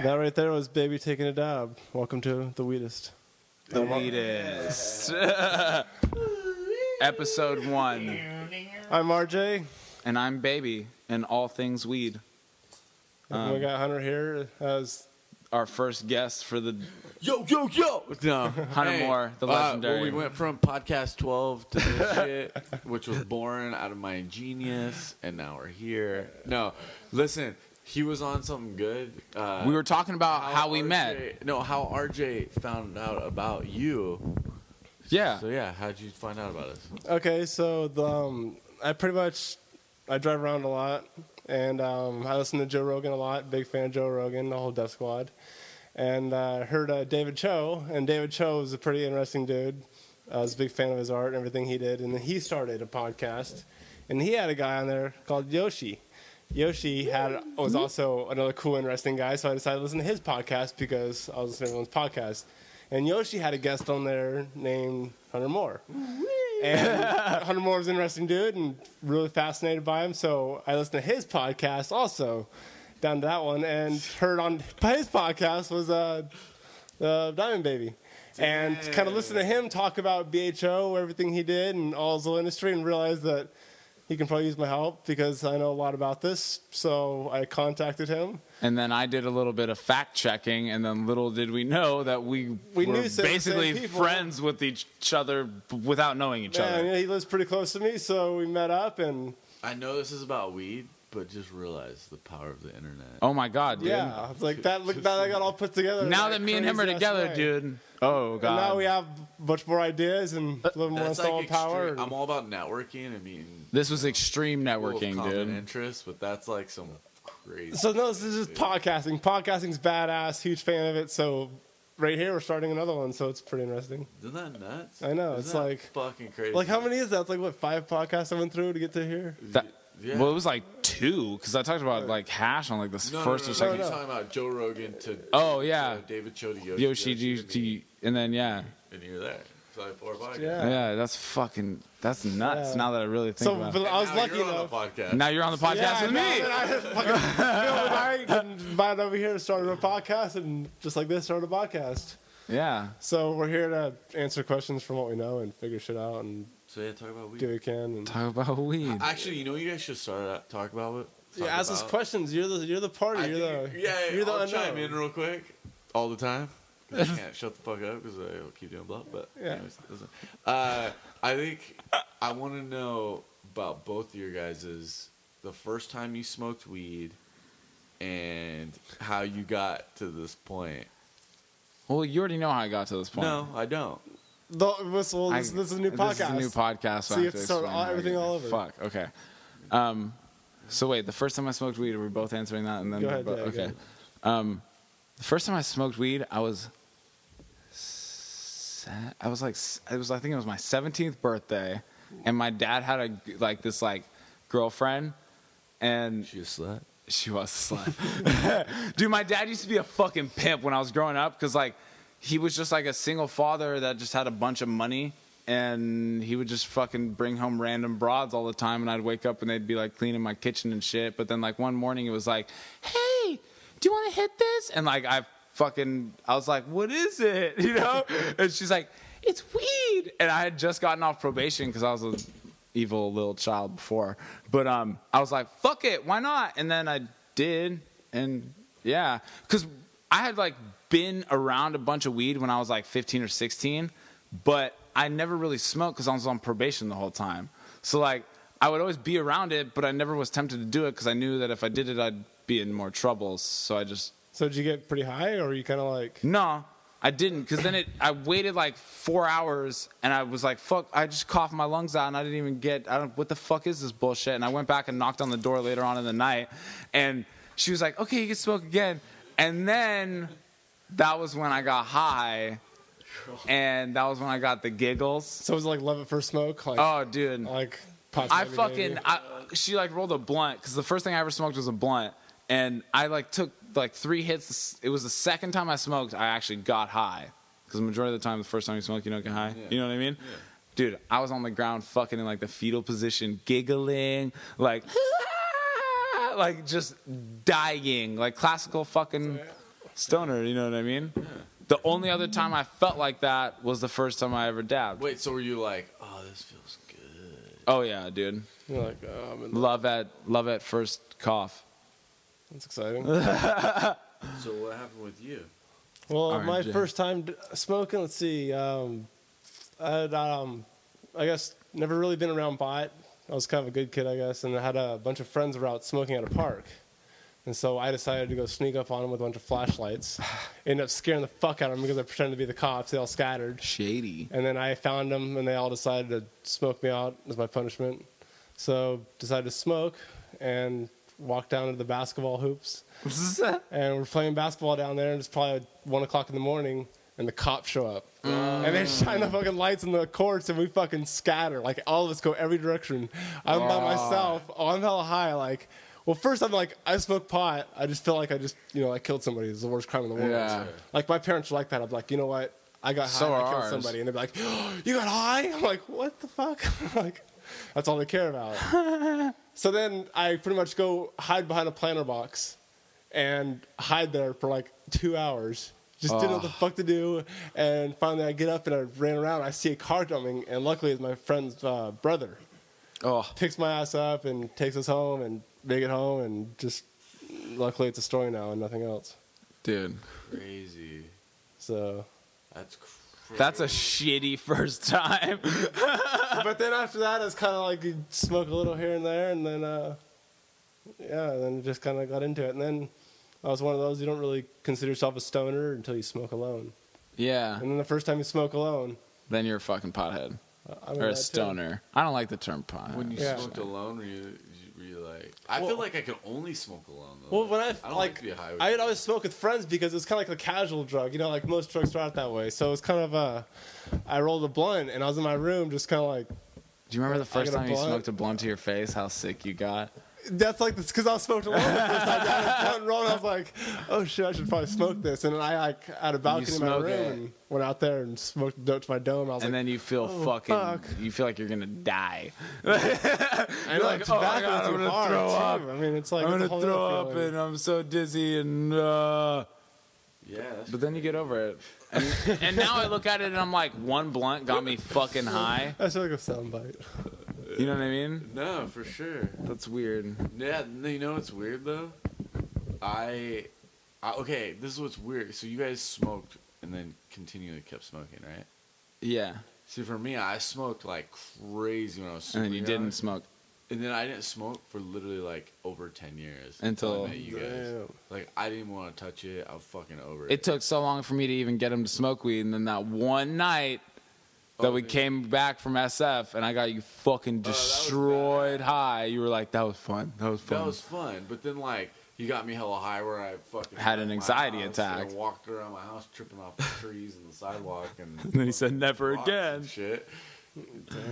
That right there was Baby taking a dab. Welcome to the Weedist. The Weedist. Episode 1. I'm RJ. And I'm Baby, and all things weed. And we got Hunter here as our first guest for the Yo! No. Hunter Moore, the legendary. Well, we went from podcast 12 to this shit, which was born out of my ingenious, and now we're here. No, listen, he was on something good. We were talking about how we met. No, how RJ found out about you. Yeah. So, yeah, how'd you find out about us? okay. So I drive around a lot, and I listen to Joe Rogan a lot. Big fan of Joe Rogan, the whole Death Squad. And I heard David Cho, and David Cho was a pretty interesting dude. I was a big fan of his art and everything he did. And then he started a podcast, and he had a guy on there called Yoshi. Yoshi was also another cool, interesting guy, so I decided to listen to his podcast because I was listening to everyone's podcast. And Yoshi had a guest on there named Hunter Moore. And Hunter Moore was an interesting dude and really fascinated by him, so I listened to his podcast also. Down to that one, and heard on his podcast was Diamond Baby, and kind of listened to him talk about BHO, everything he did, and all his little industry, and realized that he can probably use my help because I know a lot about this. So I contacted him, and then I did a little bit of fact checking, and then little did we know that we were knew basically friends with each other without knowing each other. Yeah, he lives pretty close to me, so we met up, and I know this is about weed, but just realize the power of the internet. Oh my God, dude. yeah, it's like that. Look, that I got all put together. Now that me and him are together, way. dude. Oh God. And now we have much more ideas and a little more installed power. I'm all about networking. I mean, this was extreme networking, common dude. interest, but that's like some crazy. So no, this is just podcasting. Podcasting's badass. Huge fan of it. So right here we're starting another one. So it's pretty interesting. Isn't that nuts? I know. Isn't It's that like fucking crazy. Like how many is that? It's like what, 5 podcasts I went through to get to here? Yeah. Well, it was like 2 because I talked about like hash on like the first or second. You're talking about Joe Rogan to David Cho to Yoshi, and then and you're there. So like 4 podcasts. Yeah. That's nuts. Yeah. Now that I really think about it. But I was lucky you're on enough. the podcast. Now you're on the podcast with me. I invited over here to start a podcast, and just like this, start a podcast. Yeah. So we're here to answer questions from what we know and figure shit out and So yeah, talk about weed. do what we can. And Talk about weed. Actually, you know what you guys should start talk about it. ask us questions. You're the party. You're the I'll unknown. chime in real quick all the time. I can't shut the fuck up because I'll keep doing bluff. But Yeah. anyways, listen. I think I want to know about both of your guys's the first time you smoked weed and how you got to this point. Well, you already know how I got to this point. No, I don't. This is a new podcast. This is a new podcast. So you have to start explain how everything I- all over. Fuck. Okay. So wait, the first time I smoked weed, are we both answering that? And then Go ahead, yeah, okay. go The first time I smoked weed, I think it was my 17th birthday, and my dad had this girlfriend, and She a slut? she was a slut. Dude, my dad used to be a fucking pimp when I was growing up because, he was just like a single father that just had a bunch of money, and he would just fucking bring home random broads all the time, and I'd wake up and they'd be, cleaning my kitchen and shit. But then, one morning it was like, hey, do you want to hit this? And, I was like, what is it? You know? And she's like, it's weed. And I had just gotten off probation because I was an evil little child before. But I was like, fuck it, why not? And then I did, and yeah, because I had been around a bunch of weed when I was 15 or 16, but I never really smoked because I was on probation the whole time. So I would always be around it, but I never was tempted to do it because I knew that if I did it, I'd be in more troubles. So So did you get pretty high, or were you kind of No, I didn't, because then I waited 4 hours, and I was like, fuck, I just coughed my lungs out, and I didn't even what the fuck is this bullshit? And I went back and knocked on the door later on in the night, and she was like, okay, you can smoke again. And then that was when I got high, and that was when I got the giggles. So it was love at first smoke? Oh, dude. She rolled a blunt, because the first thing I ever smoked was a blunt, and I took 3 hits. It was the second time I smoked I actually got high, because the majority of the time, the first time you smoke, you don't get high. Yeah. You know what I mean? Yeah. Dude, I was on the ground fucking in the fetal position, giggling, just dying, classical fucking stoner. You know what I mean? Yeah. The only other time I felt like that was the first time I ever dabbed. Wait, so were you like, oh, this feels good? Oh yeah, dude. You're like, oh, I'm in Love at first cough. That's exciting. So what happened with you? Well, my RJ. first time smoking, let's see. I had, I guess, never really been around pot. I was kind of a good kid, I guess, and I had a bunch of friends who were out smoking at a park. And so I decided to go sneak up on them with a bunch of flashlights. Ended up scaring the fuck out of them because I pretended to be the cops. They all scattered. Shady. And then I found them, and they all decided to smoke me out as my punishment. So decided to smoke and walked down to the basketball hoops. And we're playing basketball down there, and it's probably 1 o'clock in the morning, and the cops show up. And they shine the fucking lights in the courts, and we fucking scatter. Like, all of us go every direction. I'm by myself. Oh, I'm hella high. Like, well, first I'm like, I smoke pot. I just feel like I just, I killed somebody. It's the worst crime in the world. Yeah. Like, my parents are like that. I'm like, you know what? I got high. So I are killed ours. somebody. And they're like, oh, you got high? I'm like, what the fuck? Like, that's all they care about. So then I pretty much go hide behind a planter box and hide there for like 2 hours. Just didn't know what the fuck to do. And finally I get up and I ran around. I see a car coming, and luckily it's my friend's brother. Oh, Picks my ass up and takes us home and make it home, and just luckily it's a story now and nothing else. dude. Crazy. So, That's crazy. That's a shitty first time. but then after that it's kind of like you smoke a little here and there, and then then just kind of got into it. And then I was one of those, you don't really consider yourself a stoner until you smoke alone. Yeah. And then the first time you smoke alone, Then you're a fucking pothead. I mean, Or a that too. stoner. I don't like the term pothead. When you Yeah. smoked alone, were you like? I feel like I could only smoke alone though. Well, when I don't like to be high with I'd people. always smoke with friends because it was kind of like a casual drug, like most drugs start out that way. So it was kind of I rolled a blunt and I was in my room just kind of like, Do you remember the first got a time you blunt. smoked a blunt to your face? How sick you got? that's like this because I was smoked alone the first time. I had a blunt roll and I was like, oh shit, I should probably smoke this. And then I like had a balcony in my smoke room it. and went out there and smoked dope to my dome. I was And like, then you feel fuck. you feel like you're gonna die. I know, like, tobacco oh my God, is I'm gonna hard, throw too. up. I mean, it's like I'm it's a gonna whole throw other up feeling. and I'm so dizzy and Yeah, that's but then you get over it. And now I look at it and I'm like, one blunt got me fucking high. That's like a soundbite. You know what I mean? no, for sure. That's weird. Yeah, you know what's weird though? Okay, this is what's weird. So you guys smoked and then continually kept smoking, right? Yeah. See, for me, I smoked like crazy when I was super And then you young. didn't smoke. And then I didn't smoke for literally like over 10 years Until- I met you guys. Damn. Like I didn't want to touch it. I was fucking over it. It took so long for me to even get him to smoke weed, and then that one night that we came back from SF and I got you fucking was destroyed bad. high, you were like, that was fun. That was fun. That was fun, but then like you got me hella high where I fucking Had an left my anxiety house attack. and walked around my house tripping off the trees and the sidewalk and And then he said, never rocks and again. shit.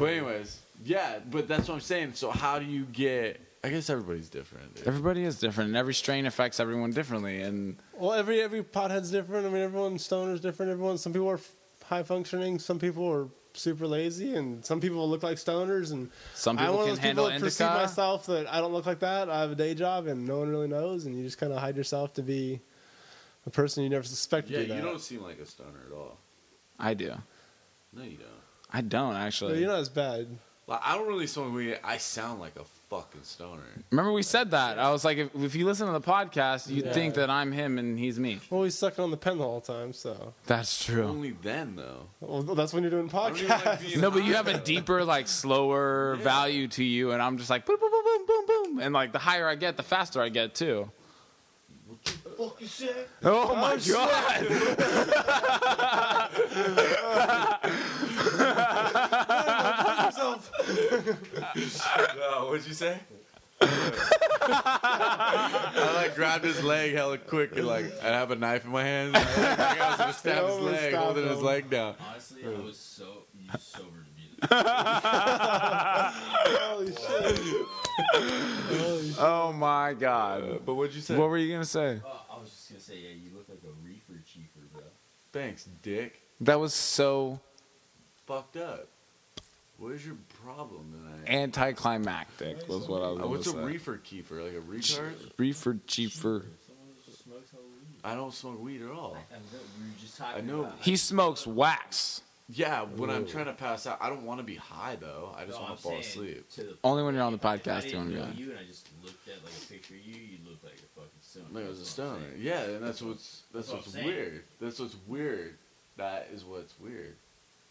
But anyways, yeah, but that's what I'm saying. So how do you get? I guess everybody's different. Dude. Everybody is different, and every strain affects everyone differently. And Well, every pothead's different. I mean, everyone's stoner's different. Some people are high functioning. Some people are super lazy, and some people look like stoners. And some I'm people one can of those people handle that perceive indica. myself that I don't look like that. I have a day job, and no one really knows. And you just kind of hide yourself to be a person you never suspected. Yeah, to be you that. don't seem like a stoner at all. I do. No, you don't. I don't But actually. you're not as bad. Like I don't really smoke weed. I sound like a fucking stoner. Remember we said that? I was like, if you listen to the podcast, you'd Yeah. think that I'm him and he's me. Well, he's sucking on the pen the whole time, so. That's true. Only then though. Well, that's when you're doing I don't even like podcasts. being No, but you high, have a though. deeper, like, slower value to you, and I'm just like boom, boom, boom, boom, boom, boom, and like the higher I get, the faster I get too. Fuck you say? Oh my god! What'd you say? I like grabbed his leg hella quick and like I have a knife in my hand. Like, I was gonna stab his almost leg, stabbed holding his him. leg down. Honestly, I was so sober to be there. Holy shit. Holy shit. Oh my god! But what'd you say? What were you gonna say? I was just gonna say, yeah, you look like a reefer chiefer, bro. Thanks, dick. That was so Fucked up. What is your problem tonight? anticlimactic. Was what I was gonna What's say. a reefer keeper? Like a retard? Reefer cheaper. Someone who just smokes hella weed. I don't smoke weed at all. We were just talking I know. about. He smokes wax. Yeah, when I'm trying to pass out, I don't want to be high though. I just No, want I'm to fall saying asleep. to the Only when you're on the if I podcast didn't doing know that. you and I just looked at like a picture of you, you look like a fucking stoner. Like it was a That's what I'm stoner. saying. Yeah, and that's what's That's what I'm saying. weird. That's what's weird. That is what's weird.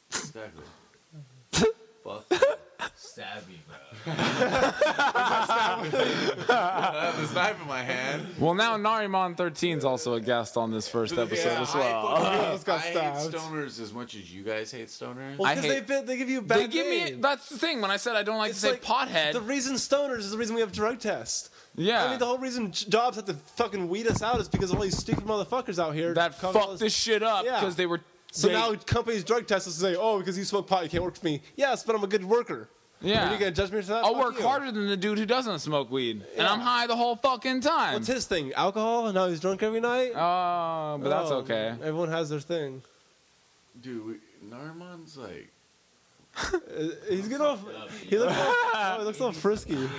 Exactly. Fuck. Stab me, bro. I have this knife in my hand. Well, now Narimon 13 is also a guest on this first episode as well. got I hate stabbed. stoners as much as you guys hate stoners. Well, I because hate- they give you a bad They give me. name. That's the thing. When I said I don't like It's to say like pothead. The reason stoners is the reason we have drug tests. Yeah. I mean, the whole reason jobs have to fucking weed us out is because of all these stupid motherfuckers out here. that causing all fucked this shit up Yeah. because they were. So they- now companies drug test us and say, oh, because you smoke pot, you can't work for me. Yes, but I'm a good worker. Yeah. Are you going to judge me for that? I'll Fuck work you. harder than the dude who doesn't smoke weed, and Yeah. I'm high the whole fucking time. What's his thing? Alcohol? And now he's drunk every night? Oh, but that's Oh, okay. Everyone has their thing. Dude, Narman's like. He's getting off. He looks all frisky. Dude,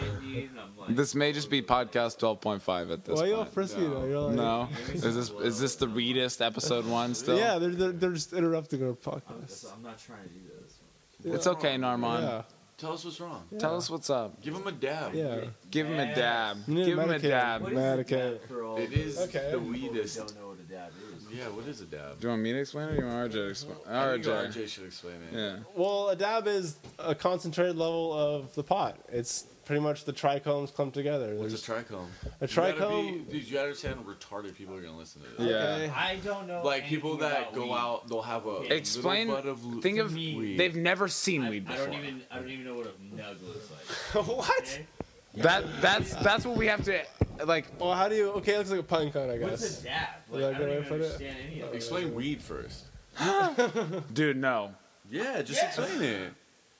I'm like, This may just be podcast 12.5 at this Why are you all point. frisky though? You're like, No, is this the Weedist episode 1 still? Yeah, they're just interrupting our podcast. I'm not trying to do this. It's okay, Narman. Yeah. Tell us what's wrong. Tell us what's up. Give him a dab. Yeah. Give him a dab. You need Give him a Medicaid. dab. What Do is Medicaid. a dab for all It is Okay. the people who weedest. don't know what a dab is? Yeah, what is a dab? you want me to explain it or you want RJ to explain? I think RJ. RJ should explain it. Yeah. Well, a dab is a concentrated level of the pot. It's pretty much the trichomes clumped together. What's a There's trichome? a trichome. Dude, you gotta understand retarded people are gonna listen to this. Yeah. Okay. I don't know. Like people anything that about go weed. out, they'll have a Explain. little bud of Think of. weed. They've never seen I, weed I before. don't even know what a nug looks like. What? Okay? That's what we have to like. Well, how do you? Okay, it looks like a pine cone, I What's guess. a dab? Is Like, that a I good don't way to even put it? understand any of it. Explain weed first. Dude, no. Yeah, just explain it.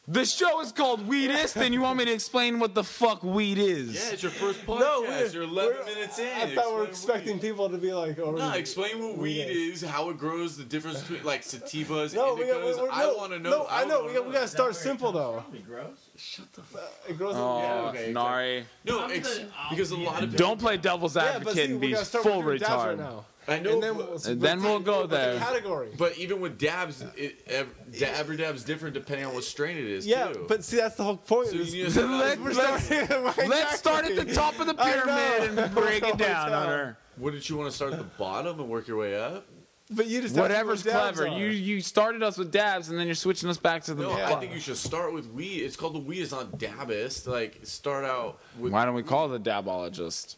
The show is called Weedist, and you want me to explain what the fuck weed is? Yeah, it's your first podcast. No, you're 11 minutes in. I thought we were Explain expecting weed. people to be like, oh, No, explain what weed is, how it grows, the difference between like sativas, No, indicas. I want to know. No, I know. We wanna gotta Is that start where it simple comes though. from? It grows? Shut the fuck. It grows. Oh, yeah. okay, Nari. No, I'm gonna- because a lot of people. Don't play devil's Yeah, but advocate see, and we be gotta start full with dabs right retard. now. I know, And then we'll go what's the there. category. but even with dabs, every dab's different depending on what strain it is. Yeah, too. but see, that's the whole point. So is- you need to Let- we're let's- starting- Let's start at the top of the I pyramid know. and break it down, Yeah. Hunter. Wouldn't you want to start at the bottom and work your way up? But you just Whatever's asked me what dabs clever. are. You started us with dabs, and then you're switching us back to the. No, Yeah. I think you should start with weed. It's called the weed. It's not dabist. Like start out with. Why don't we call it a dabologist?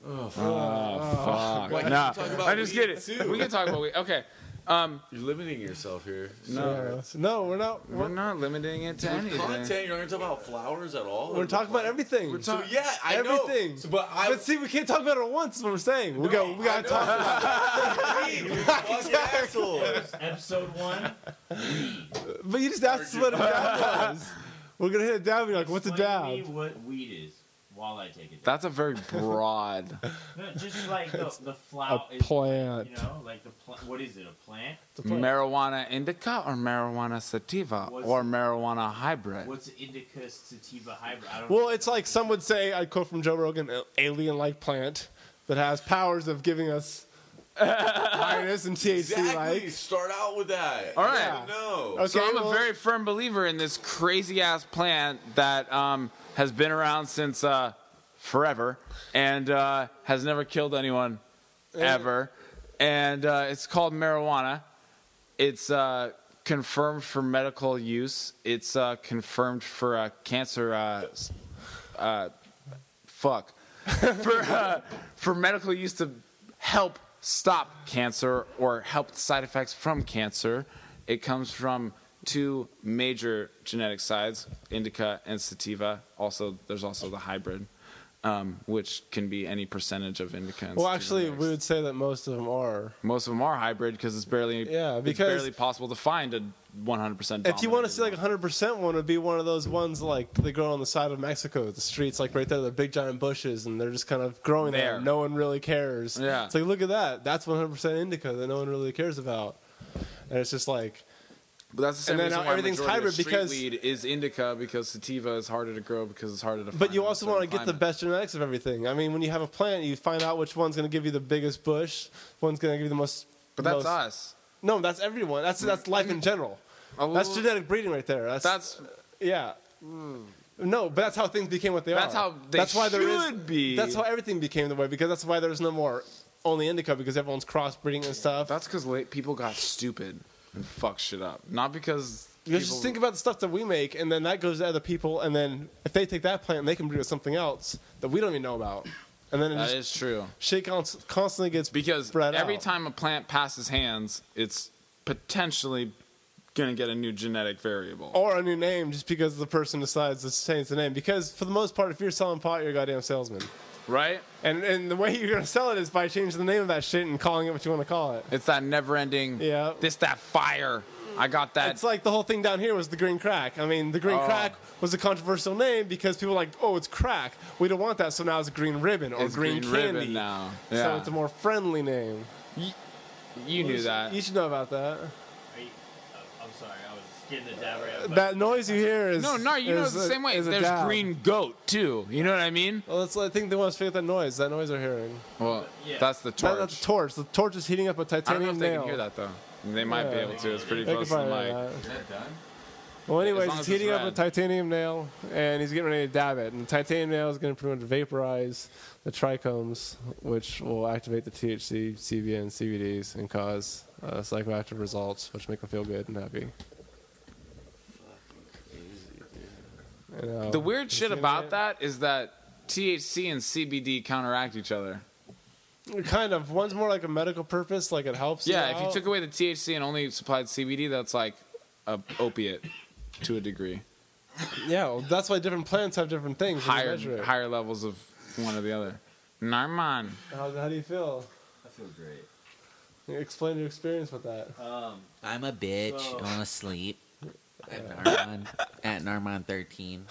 Oh, fuck. Fuck. Why can't Nah, you talk about I'm just weed, kidding. too? We can talk about weed. Okay. You're limiting yourself here. No. No, we're not. We're not limiting it to With anything. content, you're not going to talk about flowers at all. We're talking about everything. So yeah, I everything. know. So, but I. But see, we can't talk about it at once. Is what we're saying. We gotta talk about Weed, you fucking asshole. Episode 1, weed. it. But you just asked us what a dab was. We're gonna hit a dab. And you're like, what's a Explain to me dab? what weed is while I take it. That's a very broad. No, just like the flower. a plant. You know, like the what is it? A plant? It's a plant. Marijuana indica or marijuana sativa What's- or marijuana hybrid? What's indica sativa hybrid? I don't Well, know. it's like some would say, I quote from Joe Rogan, an alien-like plant that has powers of giving us highness and THC Exactly. like. Start out with that. All right. Yeah. No. Okay, So I'm a well- very firm believer in this crazy ass plant that has been around since forever and has never killed anyone ever. And it's called marijuana. It's confirmed for medical use. It's confirmed for cancer. For medical use to help stop cancer or help side effects from cancer. It comes from two major genetic sides, indica and sativa. There's also the hybrid, which can be any percentage of indica and Well, sativa actually, mixed. we would say that most of them are. Most of them are hybrid because it's barely because- barely possible to find a 100%. If you want to see like a dominant 100% one, would be one of those ones like they grow on the side of Mexico, the streets like right there, the big giant bushes, and they're just kind of growing there. There. No one really cares. Yeah. It's like, look at that. That's 100% indica that no one really cares about. And it's just like, But that's the same And then reason now why everything's majority hybrid of street because- weed is indica, because sativa is harder to grow because it's harder to find. But you in also certain want to get the climates. best genetics of everything. I mean, when you have a plant, you find out which one's going to give you the biggest bush, one's going to give you the most. But that's most- us. No, that's everyone. That's life in general. Oh, That's genetic breeding right there. That's Yeah. No, but that's how things became what they That's are. how they should be. That's how everything became the way, because that's why there's no more only indica, because everyone's crossbreeding and stuff. That's because people got stupid and fucked shit up. Not because You just think about the stuff that we make, and then that goes to other people, and then if they take that plant, they can breed with something else that we don't even know about. And then it that just is true. shit constantly gets Because spread every out. time a plant passes hands, it's potentially going to get a new genetic variable. Or a new name, just because the person decides to change the name. Because for the most part, if you're selling pot, you're a goddamn salesman. Right? And the way you're going to sell it is by changing the name of that shit and calling it what you want to call it. It's that never-ending, Yeah. that fire. I got that. It's like the whole thing down here was the green crack. I mean, the green crack was a controversial name because people were like, oh, it's crack. We don't want that, so now it's green ribbon or It's green candy. ribbon now. So Yeah. it's a more friendly name. You knew that. You should know about that. I'm sorry, I was getting the dab right out. That noise you hear is No, you know it's the same way. is a There's dab. green goat, too. You know what I mean? Well, I think they want us to figure out that noise. That noise they're hearing. Well, Yeah. that's the torch. That's the torch. The torch is heating up a I don't know titanium if they nail. can hear that, though. They might be Yeah. able to. It's pretty They can close to the probably mic. hear that. Is that done? Well, anyways, long he's as it's heating up a red. titanium nail, and he's getting ready to dab it. And the titanium nail is going to pretty much vaporize the trichomes, which will activate the THC, CBN, CBDs, and cause psychoactive results, which make them feel good and happy. You know, The weird shit seen about it? that is that THC and CBD counteract each other. Kind of. One's more like a medical purpose, like it helps. Yeah, you if you out. took away the THC and only supplied CBD, that's like a opiate to a degree. Yeah, well, that's why different plants have different things. when you measure it. Higher levels of one or the other. Narman. How do you feel? I feel great. Explain your experience with that. I'm a bitch. So- I want to sleep. At Narman 13.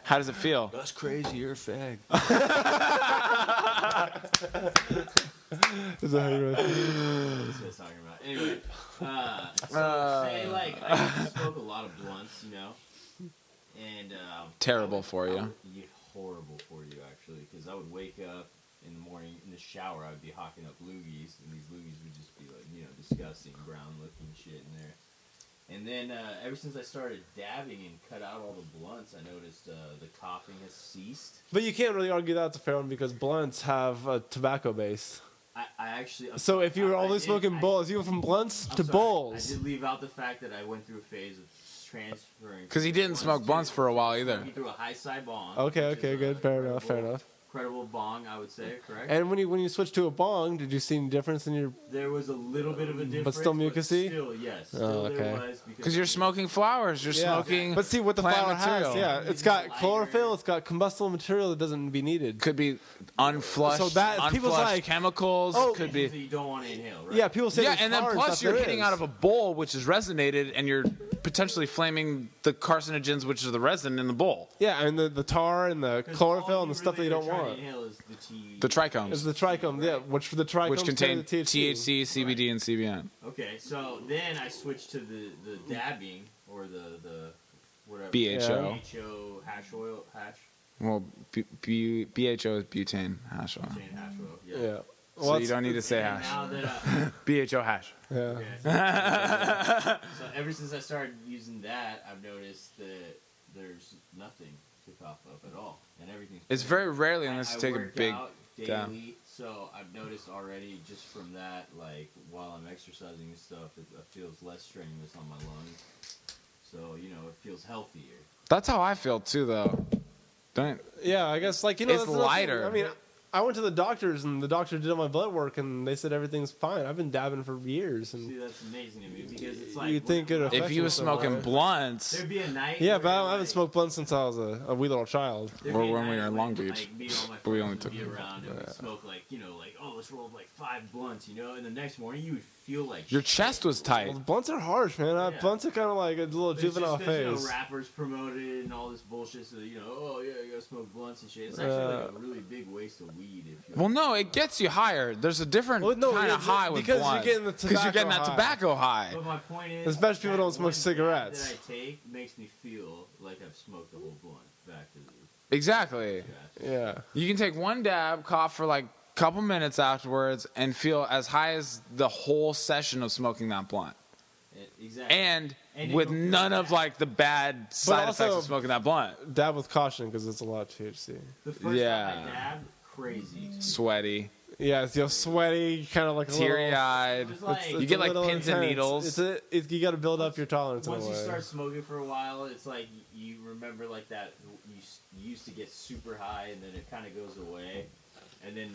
How does it feel? That's crazy. You're a fag. Is that how you That's what I was talking about. Anyway, so say like I smoke a lot of blunts, you know, and Terrible for you. Yeah, horrible for you actually, because I would wake up in the morning in the shower, I would be hawking up loogies, and these loogies would just be like, you know, disgusting brown looking shit in there. And then ever since I started dabbing and cut out all the blunts, I noticed the coughing has ceased. But you can't really argue that's a fair one because blunts have a tobacco base. I actually. So if you were I only did- smoking I- bowls, you went from blunts I'm to sorry, bowls. I did leave out the fact that I went through a phase of transferring. 'Cause he didn't smoke blunts for a while either. He threw a high side bong. Okay, which okay, is good, a fair enough, fair incredible- enough. Incredible bong, I would say, correct? And when you switched to a bong, did you see any difference in your? There was a little bit of a difference, still mucusy? Still, yes. Oh, Still okay. there was Because you're smoking flowers. You're smoking. But see what the plant flower material. has. Yeah, it's got chlorophyll. It's got combustible material that doesn't be needed. Could be unflushed, So that- people's unflushed like, chemicals. oh, could So be. you don't want to inhale, right? Yeah, people say Yeah, there's and then tar and plus stuff. you're There hitting is. out of a bowl which is resonated, and you're potentially flaming the carcinogens, which is the resin in the bowl. Yeah, and the tar and the 'Cause chlorophyll all and the stuff that you really don't are trying want. to inhale is the T. The trichomes, Is the trichome, yeah, which for the trichomes which contain the THC. THC, CBD, and CBN. Okay, so then I switched to the dabbing or the whatever. BHO. BHO hash oil hash. Well, BHO is butane hash oil. Chain hash oil. Yeah. Yeah. So Well, you don't need to say And hash. now that BHO hash. yeah. okay, so ever since I started using that, I've noticed that there's nothing to cough up at all, and everything's. It's very rarely unless I you take a work big out dab. daily, so I've noticed already just from that, like while I'm exercising and stuff, it feels less strenuous on my lungs. So you know, it feels healthier. That's how I feel too, though. Don't. Yeah, I guess like It's that's another thing. lighter. I mean, I went to the doctors and the doctor did all my blood work and they said everything's fine. I've been dabbing for years See, and that's amazing to me because it's like You'd think it If you was smoking blunts, there'd be a night. yeah, where, but I haven't like, smoked blunts since I was a wee little child. there'd Or be a when we night were in when, Long Beach. like, me and all my But we friends only would took- be around and we'd smoke like, you know, like, oh, let's roll like 5 blunts, you know, and the next morning you would feel like Your shit. chest was tight. Well, blunts are harsh, man. Yeah. Blunts are kind of like a little But it's juvenile just 'cause, you know, phase. rappers promote it and all this bullshit. So you know, oh yeah, you gotta smoke blunts and shit. It's actually like a really big waste of weed. If you Well, no, it gets you higher. There's a different Well, no, kind of it's- high with because you're blunts. getting the Because you're getting that tobacco tobacco high. But my point is, Especially people that don't smoke one dab cigarettes. that I take makes me feel like I've smoked the whole blunt. Back to the Exactly. Yeah. You can take one dab, cough for like a couple minutes afterwards, and feel as high as the whole session of smoking that blunt. Exactly. And you with don't feel none of bad. like the bad side effects also- of smoking that blunt. Dab with caution because it's a lot of THC. The first Yeah. time I dabbed, crazy. Sweaty, Yeah, it's sweaty, kind of like a teary-eyed. It's like- You get a like little pins and intense. needles. You got to build up your tolerance in a Once you way. start smoking for a while, it's like you remember like that. You used to get super high, and then it kind of goes away, and then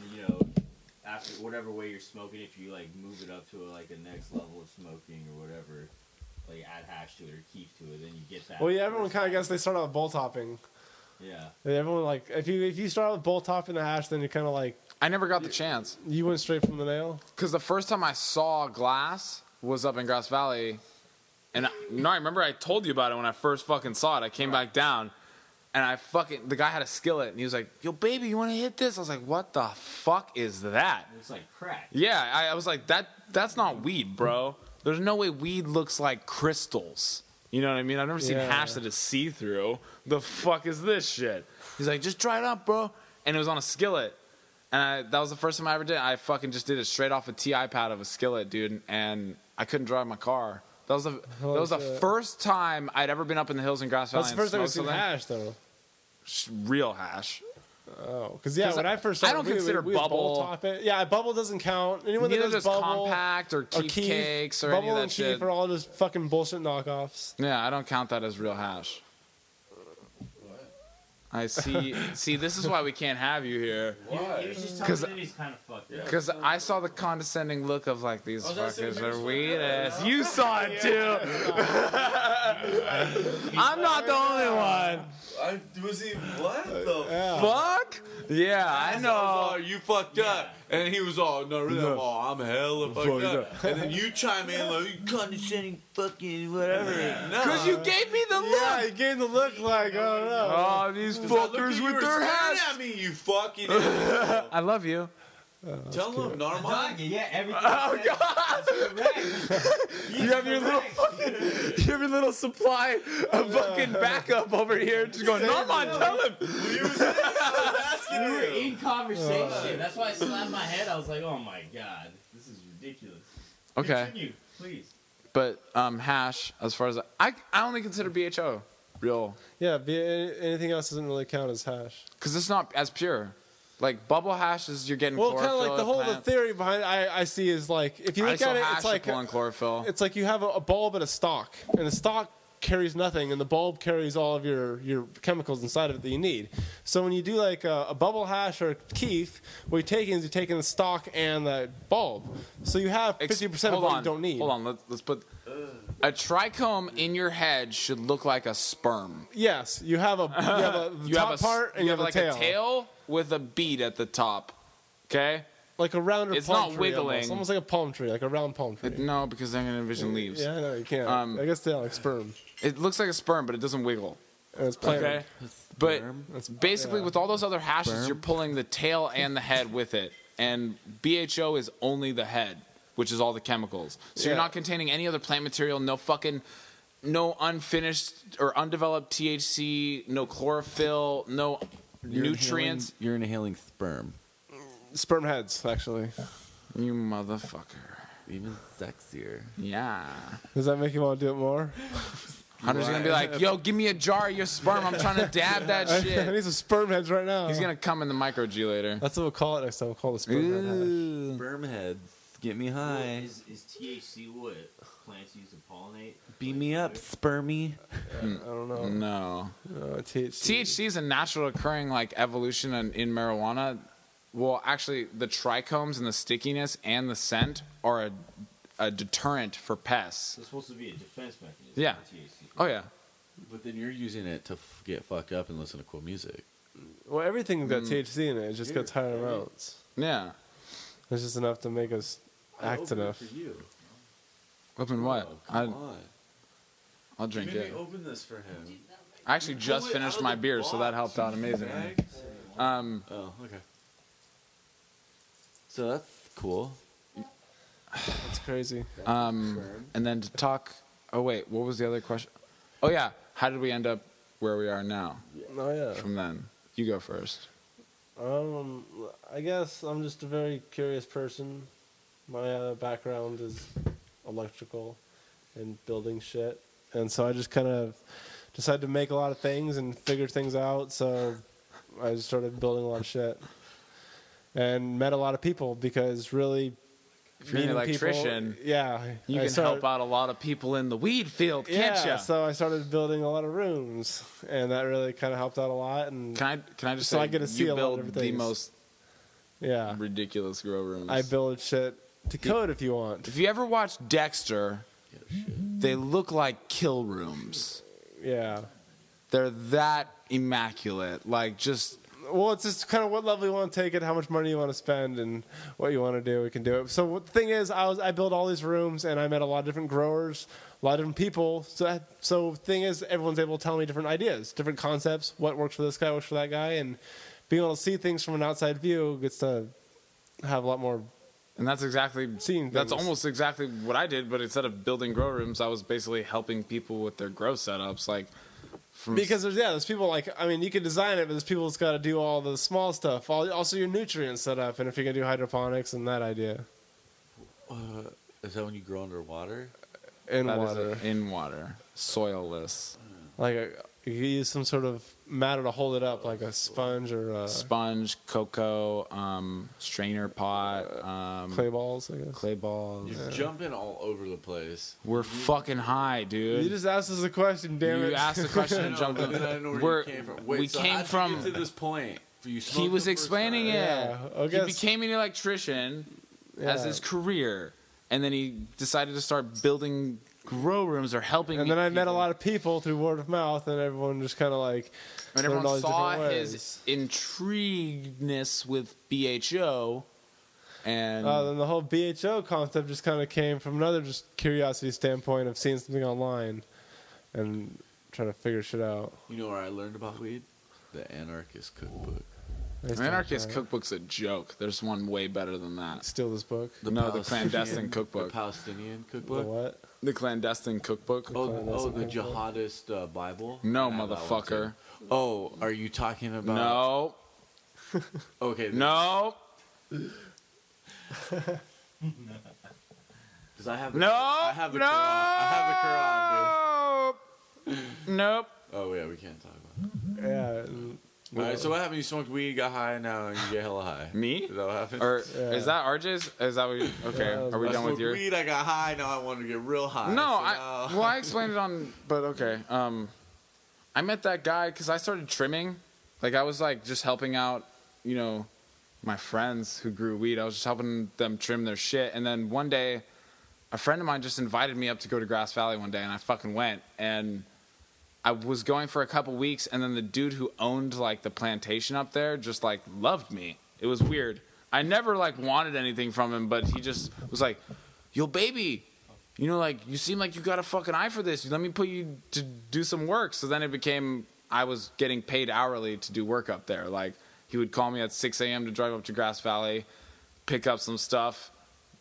after whatever way you're smoking, if you like move it up to like a next level of smoking or whatever, like add hash to it or keef to it, then you get that. Well, yeah, everyone first kind of high. guess they start out with bowl topping. Yeah. Everyone like if you start with bowl topping the hash, then you kind of like I never got the chance. you went straight from the nail. Because the first time I saw glass was up in Grass Valley. And I remember I told you about it when I first fucking saw it. I came back down and the guy had a skillet and he was like, yo, baby, you want to hit this? I was like, what the fuck is that? It's like crack. Yeah, I was like, that's not weed, bro. There's no way weed looks like crystals. You know what I mean? I've never seen Yeah. hash that is see-through. The fuck is this shit? He's like, just try it up, bro. And it was on a skillet. And that was the first time I ever did it. I fucking just did it straight off a TI pad of a skillet, dude. And I couldn't drive my car. That was the shit. first time I'd ever been up in the hills in Grass Valley. That's the first time and I've seen smoked hash though. something. Real hash. Oh, because yeah, 'Cause when I first I started, don't consider we would bowl bubble- top it. Yeah, bubble doesn't count. Anyone Neither that does does bubble compact or keef cakes or any bubble of that and shit. keef are all just fucking bullshit knockoffs. Yeah, I don't count that as real hash. I see. See, this is why we can't have you here. He was just 'Cause- telling me that he's kind of fucked up. Because I saw the condescending look of like these was gonna say, fuckers maybe are it's weedest. You saw it too. I'm not the only one. Was he what the Yeah. Fuck. Yeah, I know. You fucked up. And he was all, no, really, I'm hella fucked up. And then you chime in like, you condescending fucking whatever. No. Because you gave me the look. Yeah, he gave the look like, oh no. Oh, these fuckers with their staring hash. at me, you fucking I love you. Tell him, normal. Dog, yeah, everything. Oh God! You have your little fucking, you have your little supply of fucking backup over here, just going. Norman, tell him. You was saying, I was asking We were you. in conversation. That's why I slammed my head. I was like, oh my god, this is ridiculous. Okay, Continue, please. but hash. As far as I only consider BHO real Yeah, anything else doesn't really count as hash. because it's not as pure. Like bubble hash is you're getting Well, kind of chlorophyll. like the whole plant. theory behind I see is like if you look at it, hash it's like pulling chlorophyll. it's like you have a bulb and a stalk, and the stalk carries nothing, and the bulb carries all of your chemicals inside of it that you need. So when you do like a bubble hash or a keef, what you're taking is you're taking the stalk and the bulb. So you have 50% of what you don't need. Hold on, let's put a trichome in your head should look like a sperm. Yes, you have the top part and you have like a tail. a tail with a bead at the top. Okay? Like a rounder It's palm not tree wiggling. almost like a palm tree, like a round palm tree. No, because they're gonna envision leaves. Yeah, I know, you can't. Um, I guess they are like sperm. It looks like a sperm, but it doesn't wiggle. And it's planted. Okay? But That's basically, yeah. with all those other hashes, you're pulling the tail and the head with it. And BHO is only the head, which is all the chemicals. So you're Yeah. not containing any other plant material, no unfinished or undeveloped THC, no chlorophyll, no nutrients. You're inhaling sperm. Sperm heads, actually. You motherfucker. Even sexier. Yeah. Does that make you want to do it more? Hunter's gonna be like, yo, give me a jar of your sperm. I'm trying to dab that I shit. need some sperm heads right now. He's gonna come in the micro G later. That's what we'll call it next time. We'll call it sperm head hash. Sperm heads. Get me high. Is THC what plants use to pollinate? Beam me up, spermy. I don't know. No. THC. THC is a natural occurring like evolution in marijuana. Well, actually, the trichomes and the stickiness and the scent are a deterrent for pests. It's supposed to be a defense mechanism. Yeah. for THC. Oh yeah. But then you're using it to get fucked up and listen to cool music. Well, everything's got THC in it. It just gets higher amounts. Yeah. It's just enough to make us act enough. For you. Open what? Oh, come on. I'll drink Maybe it. open this for him. I actually just Pull it finished out of my the beer, so that box, helped out you amazingly. bag. Oh, okay. So that's cool. That's crazy. And then to talk. Oh wait, what was the other question? Oh yeah, how did we end up where we are now? Oh yeah. From then, you go first. I guess I'm just a very curious person. My background is electrical and building shit, and so I just kind of decided to make a lot of things and figure things out. So I just started building a lot of shit and met a lot of people because really, If you're an meeting people- electrician, yeah, you I can started- help out a lot of people in the weed field, can't Yeah, you? so I started building a lot of rooms, and that really kind of helped out a lot. And Can I just So say I get to see you a lot of build different the things. most yeah, ridiculous grow rooms. I build shit to code if you want. If you ever watch Dexter, they look like kill rooms. Yeah. They're that immaculate. Like just Well, it's just kind of what level you want to take it, how much money you want to spend, and what you want to do. We can do it. So the thing is, I built all these rooms, and I met a lot of different growers, a lot of different people. So the thing is, everyone's able to tell me different ideas, different concepts, what works for this guy, works for that guy, and being able to see things from an outside view gets to have a lot more. and that's exactly Seeing that's things. almost exactly what I did, but instead of building grow rooms, I was basically helping people with their grow setups, like from Because there's people like, I mean, you can design it, but there's people that's got to do all the small stuff, also your nutrient setup, and if you're going to do hydroponics and that idea. Is that when you grow underwater? In that is water. in water, soilless. You can use some sort of matter to hold it up, like a sponge or Sponge, cocoa, strainer pot, clay balls, I guess. clay balls. You're jumping all over the place. We're fucking high, dude. You just asked us a question, damn it. You asked the question and jumped But in. then I know where We're- you came from. Wait, we so came how'd you from- get to this point. You He smoked was the first explaining time? it. Yeah, I He guess- became an electrician as Yeah. his career, and then he decided to start building grow rooms or helping. And then I met a lot of people through word of mouth, and everyone just kind of like. and learned all everyone these saw different his ways. intrigueness with BHO, and Then the whole BHO concept just kind of came from another just curiosity standpoint of seeing something online and trying to figure shit out. You know where I learned about weed? The Anarchist Cookbook. Anarchist Cookbook's a joke. There's one way better than that. Steal this book. The clandestine cookbook. The Palestinian The Cookbook. what? The clandestine cookbook. Oh, the jihadist Bible. No, I have that one motherfucker. too. Oh, are you talking about? No, Okay. no, Because I have. no. I have the Quran. I have the Quran, dude. Nope. Oh yeah, we can't talk about it. Yeah. All right. So what happened? You smoked weed, got high, now you get hella high. Me? Is that what happened? Or Yeah. is that RJ's? Is that what you, okay? Yeah, Are we I done with smoked your? weed, I got high, now I want to get real high. No, so well, I explained it on, but okay. I met that guy because I started trimming. Like I was like just helping out, my friends who grew weed. I was just helping them trim their shit. And then one day, a friend of mine just invited me up to go to Grass Valley one day, and I fucking went. And I was going for a couple weeks, and then the dude who owned like the plantation up there just like loved me. It was weird. I never like wanted anything from him, but he just was like, "Yo, baby, like you seem like you got a fucking eye for this. Let me put you to do some work." So then it became I was getting paid hourly to do work up there. Like he would call me at 6 a.m. to drive up to Grass Valley, pick up some stuff,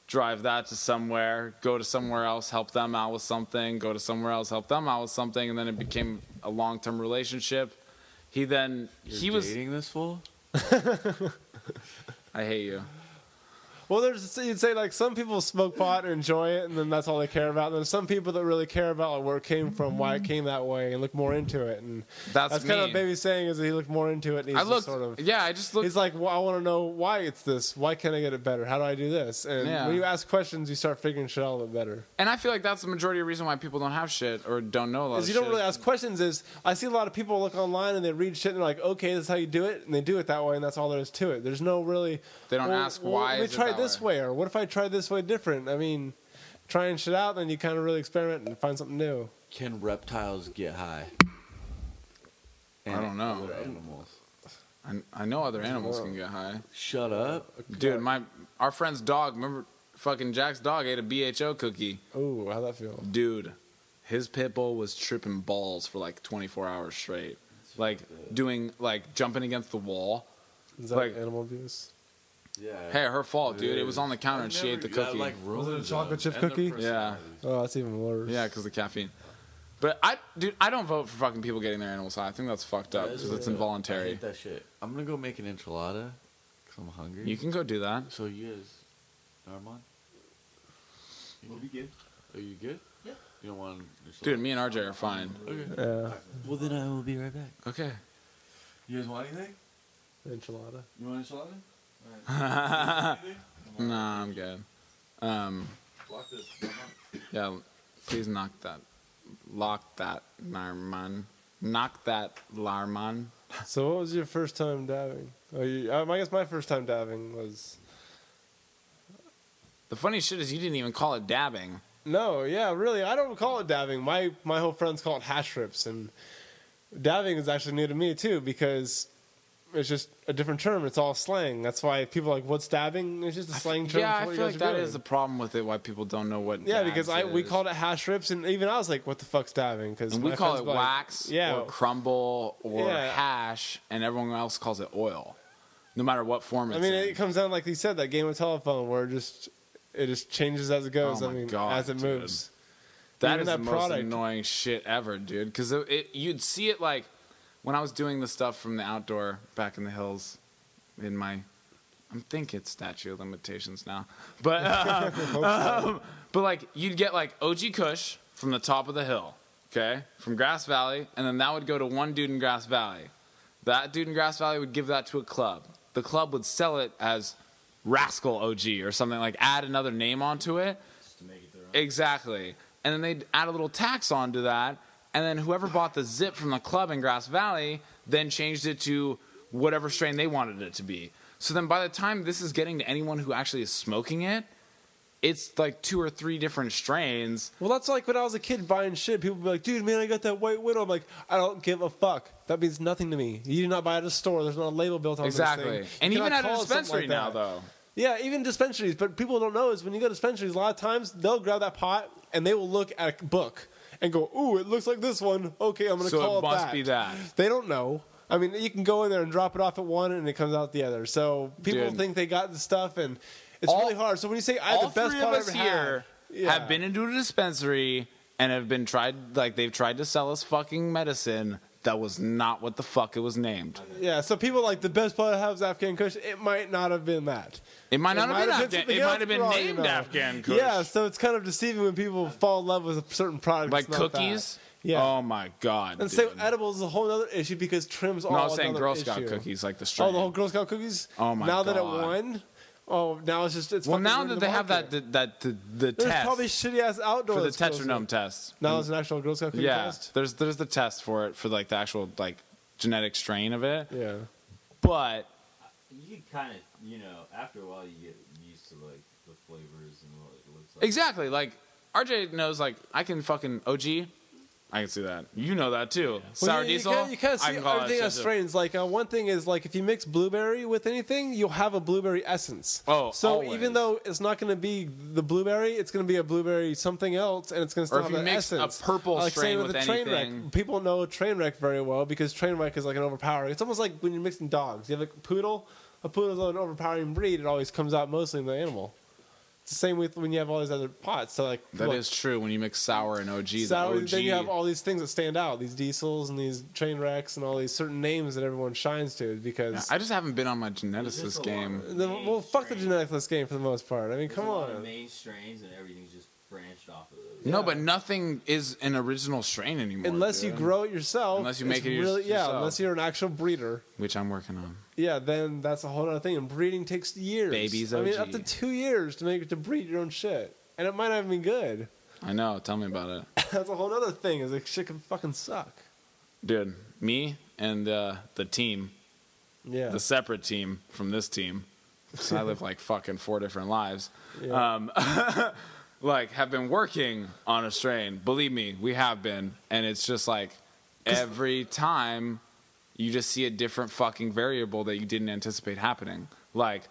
drive that to somewhere, go to somewhere else, help them out with something, go to somewhere else, help them out with something, and then it became a long-term relationship. He was dating this fool. I hate you. Well, you'd say like some people smoke pot and enjoy it, and then that's all they care about. And then some people that really care about like, where it came from, why it came that way, and look more into it. And That's kind of me. what Baby's saying is that he looked more into it. And he's just sort of. I just looked. He's like, well, I want to know why it's this. Why can I get it better? How do I do this? And Yeah. when you ask questions, you start figuring shit out a little bit better. And I feel like that's the majority of the reason why people don't have shit or don't know a lot of Is you shit. don't really ask questions. Is I see a lot of people look online and they read shit and they're like, okay, this is how you do it, and they do it that way, and that's all there is to it. There's no really. They don't ask why Let me is it try that this way, or what if I try this way different? I mean, trying shit out, then you kind of really experiment and find something new. Can reptiles get high? I don't know. Other animals. I know other animals can get high. Shut up. Dude, our friend's dog, remember fucking Jack's dog ate a BHO cookie. Ooh, how'd that feel? Dude, his pit bull was tripping balls for like 24 hours straight. Like doing, like jumping against the wall. Is that Like- animal abuse? Yeah. Hey, her fault, dude. It was on the counter and she ate the cookie. Was it a chocolate chip cookie? Yeah. Oh, that's even worse. Yeah, because of the caffeine. But I don't vote for fucking people getting their animals high. I think that's fucked up because it's I involuntary. hate that shit. I'm gonna go make an enchilada because I'm hungry. You can go do that. So you guys, Armand? We'll be good. Are you good? Yeah. You don't want Dude, me and RJ are fine. Okay. Yeah. Well, then I will be right back. Okay. You guys want anything? Enchilada. You want enchilada? Nah, I'm good. Lock this. Yeah, please lock that, Larman. Knock that, Larman. So what was your first time dabbing? I guess my first time dabbing was... The funny shit is you didn't even call it dabbing. No, yeah, really, I don't call it dabbing. My whole friends call it hash rips, and dabbing is actually new to me too because it's just a different term. It's all slang. That's why people are like, what's dabbing? It's just a slang term. Yeah, for I what you feel guys like are that doing. is the problem with it. Why people don't know what. Yeah, dabs because we is. called it hash rips, and even I was like, what the fuck's dabbing? Because And we call it wax, yeah, or crumble, or Yeah. hash, and everyone else calls it oil. No matter what form it's I mean, in. it comes down like you said, that game of telephone where it just changes as it goes. Oh I my mean, God, as it dude. moves. That Even is that the most product. annoying shit ever, dude. Because you'd see it like when I was doing the stuff from the outdoor back in the hills. I think it's statute of limitations now, but but like you'd get like OG Kush from the top of the hill, okay, from Grass Valley, and then that would go to one dude in Grass Valley. That dude in Grass Valley would give that to a club. The club would sell it as Rascal OG or something, like add another name onto it. Just to make it their own. Exactly. And then they'd add a little tax onto that. And then whoever bought the zip from the club in Grass Valley then changed it to whatever strain they wanted it to be. So then by the time this is getting to anyone who actually is smoking it, it's like 2 or 3 different strains. Well, that's like when I was a kid buying shit. People would be like, dude, man, I got that White Widow. I'm like, I don't give a fuck. That means nothing to me. You do not buy it at a store. There's not a label built on Exactly. this thing. And You even cannot at a call it something dispensary like now, that. though. Yeah, even dispensaries. But people don't know is when you go to dispensaries, a lot of times they'll grab that pot and they will look at a book and go, ooh, it looks like this one. Okay, I'm going to So call it must that. be that. They don't know. I mean, you can go in there and drop it off at one and it comes out the other. So people Dude. think they got the stuff and it's All- really hard. So when you say I have All the best 3 pot of I us ever here had, yeah. have been into a dispensary and have been they've tried to sell us fucking medicine that was not what the fuck it was named. Yeah, so people like the best pot I have is Afghan Kush. It might not have been that. It might not have been Afghan. something It else might have been for all you named know. Afghan Kush. Yeah, so it's kind of deceiving when people fall in love with a certain product. Like that's not cookies? that. Yeah. Oh my god. And dude. so edibles is a whole other issue because trim's all No, I was saying another Girl Scout issue. cookies, like the strain. Oh, the whole Girl Scout cookies? Oh, my now that it God. won, now it's just it's Well, fucking now ruining that the they have market. the There's test probably shitty ass outdoor for the that's close tetranome to- test. Now there's an actual Girl Scout cookie Yeah, test. there's the test for it for like the actual like genetic strain of it. Yeah. But You kind of, after a while you get used to like the flavors and what it looks like. exactly, like RJ knows, like I can fucking OG. I can see that. You know that too. Sour you diesel. You kind of I see can call that everything shit as too. strains. Like one thing is like if you mix blueberry with anything, you'll have a blueberry essence. Oh, so always. even though it's not going to be the blueberry, it's going to be a blueberry something else, and it's going to still Or if have you that mix a essence. purple like strain same with a train anything. wreck. People know train wreck very well because train wreck is like an overpowering. It's almost like when you're mixing dogs. You have a poodle. A poodle's an overpowering breed. It always comes out mostly in the animal. It's the same with when you have all these other pots. So like That look, is true. When you mix sour and OG, sour, the OG. then you have all these things that stand out, these diesels and these train wrecks and all these certain names that everyone shines to because I just haven't been on my There's geneticist just a game. lot of well, fuck the main genetic list game for the most part. I mean, There's come a lot of on. main strains and everything's just branched off of those. No, but nothing is an original strain anymore. Unless you dude. grow it yourself. Unless you make it's it really, yourself. Yeah, unless you're an actual breeder. Which I'm working on. Yeah, then that's a whole other thing. And breeding takes years. Babies I mean, OG. up to 2 years to breed your own shit. And it might not even be good. I know. Tell me about it. That's a whole other thing, is like shit can fucking suck. Dude, me and the team, Yeah. the separate team from this team, 'cause I live like fucking 4 different lives, Yeah. like have been working on a strain. Believe me, we have been. And it's just like every time you just see a different fucking variable that you didn't anticipate happening. Like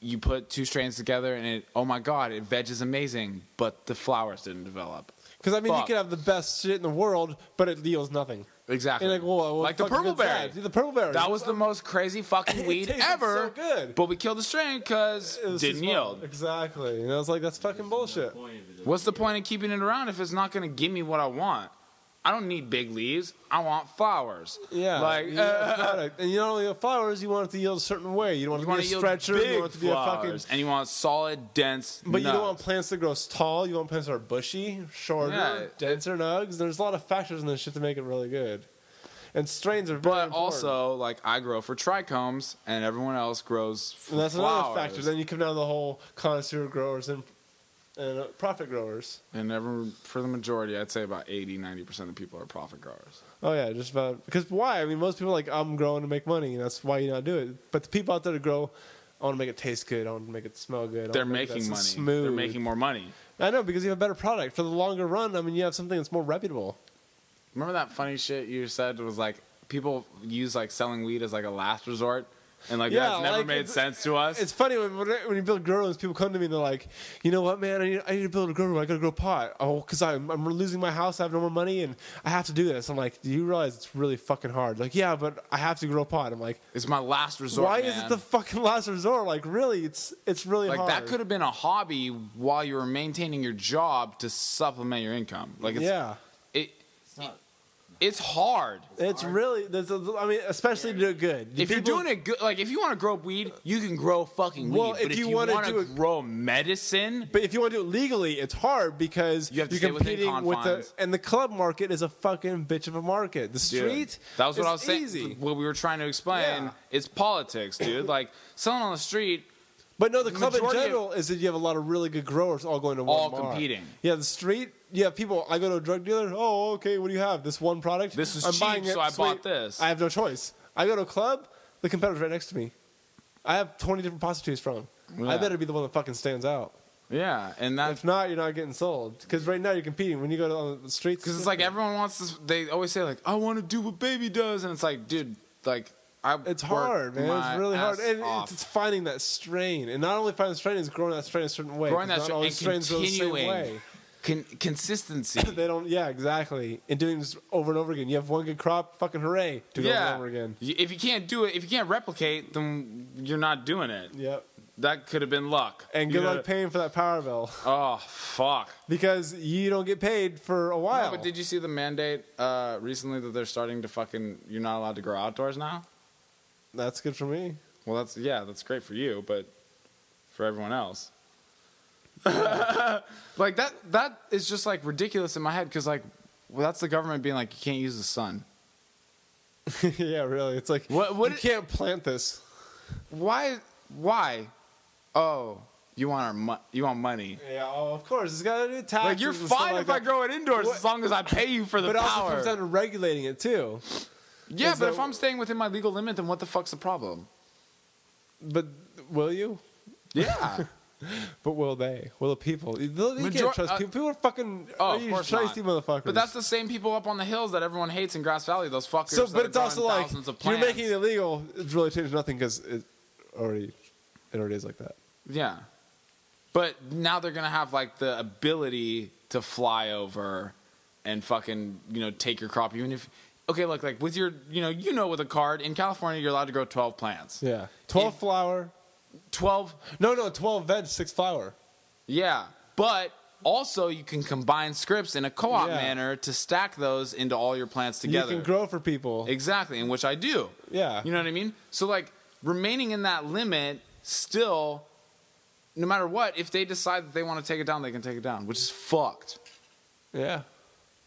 you put 2 strains together and oh my god, it veg is amazing, but the flowers didn't develop. Because I mean, Fuck. you could have the best shit in the world, but it yields nothing. Exactly. And like, well, like the fucking purple good's berry. that? The purple berry. That was the most crazy fucking It weed tasted ever. so good. But we killed the strain because It was didn't too small. yield. Exactly. And I was like, that's fucking bullshit. What's the point of keeping it around if it's not going to give me what I want? I don't need big leaves. I want flowers. Yeah. Like, you want a product. And you not only have flowers, you want it to yield a certain way. You don't you want want it to to be a yield stretcher. big You want it to be a fucking. flowers, and you want solid, dense. But you don't want nuts. plants that grow tall. You want plants that are bushy, shorter, Yeah. denser nugs. There's a lot of factors in this shit to make it really good. And strains are very But important. also, like, I grow for trichomes, and everyone else grows for And that's flowers. another factor. Then you come down to the whole connoisseur growers and profit growers. And for the majority, I'd say about 80, 90% of people are profit growers. Oh yeah, just about. Because why? I mean, most people are like, I'm growing to make money, and that's why you not do it. But the people out there that grow, I want to make it taste good. I want to make it smell good. They're making money. Smooth. They're making more money. I know, because you have a better product for the longer run. I mean, you have something that's more reputable. Remember that funny shit you said was like people use like selling weed as like a last resort, and like Yeah, that's never like, made sense to us. It's funny when you build grow rooms, people come to me and they're like, you know what, man, I need to build a grow room. I got to grow pot. Oh, because I'm losing my house. I have no more money, and I have to do this. I'm like, do you realize it's really fucking hard? Like, yeah, but I have to grow pot. I'm like, It's my last resort. why man. is it the fucking last resort? Like, really, it's really like hard. that could have been a hobby while you were maintaining your job to supplement your income. Like, it's, Yeah. it's hard. It's really, I mean, especially to do it good. If you're People- doing it good, like if you want to grow weed, you can grow fucking weed. Well, but if you want wanna do to it- grow medicine, But if you want to do it legally, it's hard because You have to you're stay within competing with the confines. and the club market is a fucking bitch of a market. The dude, street, that was what is I was saying. easy. What we were trying to explain, Yeah. it's politics, dude. Like selling on the street. But no, the club in majority of- general is that you have a lot of really good growers all going to All one bar. competing. Yeah, the street. You have people. I go to a drug dealer. Oh, okay. What do you have? This one product. This is I'm cheap, buying it. so I Sweet. bought this. I have no choice. I go to a club. The competitor's right next to me. I have 20 different pots to choose from. Yeah. I better be the one that fucking stands out. Yeah, and that's If not, you're not getting sold. Because right now you're competing. When you go to on the streets, because it's like everyone wants this. They always say like, "I want to do what Baby does," and it's like, dude, like it's hard, man. It's really hard, and it's finding that strain, and not only finding the strain, is growing that strain a certain way. growing 'cause that not strain all and strains grow the same continuing way. consistency. They don't. Yeah, exactly. And doing this over and over again. You have one good crop, fucking hooray! Do it over and over again. If you can't do it, if you can't replicate, then you're not doing it. Yep. That could have been luck. And You good know? luck paying for that power bill Oh fuck. because you don't get paid for a while. No, but did you see the mandate recently that they're starting to fucking? You're not allowed to grow outdoors now. That's good for me. Well, that's great for you, but for everyone else, like that is just like ridiculous in my head because like, well, that's the government being like, you can't use the sun. Yeah, really. It's like What you can't plant this. Why? Oh, you want you want money. Yeah, oh, of course. It's got to do taxes. Like you're and stuff fine like if I that. grow it indoors What- as long as I pay you for the But it also power. comes down to regulating it too. Yeah, Is but that- if I'm staying within my legal limit, then what the fuck's the problem? But will you? Yeah. But will they? Will the people? You Major- can't trust people. People are fucking. Oh, are of you course shiesty motherfuckers. But that's the same people up on the hills that everyone hates in Grass Valley. Those fuckers. so. that But are it's also growing like thousands of you're plants. making it illegal. It's really changed nothing because it already is like that. Yeah. But now they're gonna have like the ability to fly over and fucking take your crop even if. Okay, look, like with your, with a card in California, you're allowed to grow 12 plants. Yeah, 12 If- flower. 12. No, 12 veg, 6 flower. Yeah, but also you can combine scripts in a co-op Yeah. manner to stack those into all your plants together. You can grow for people. Exactly, in which I do. Yeah. You know what I mean? So like remaining in that limit still, no matter what, if they decide that they want to take it down, they can take it down, which is fucked. Yeah.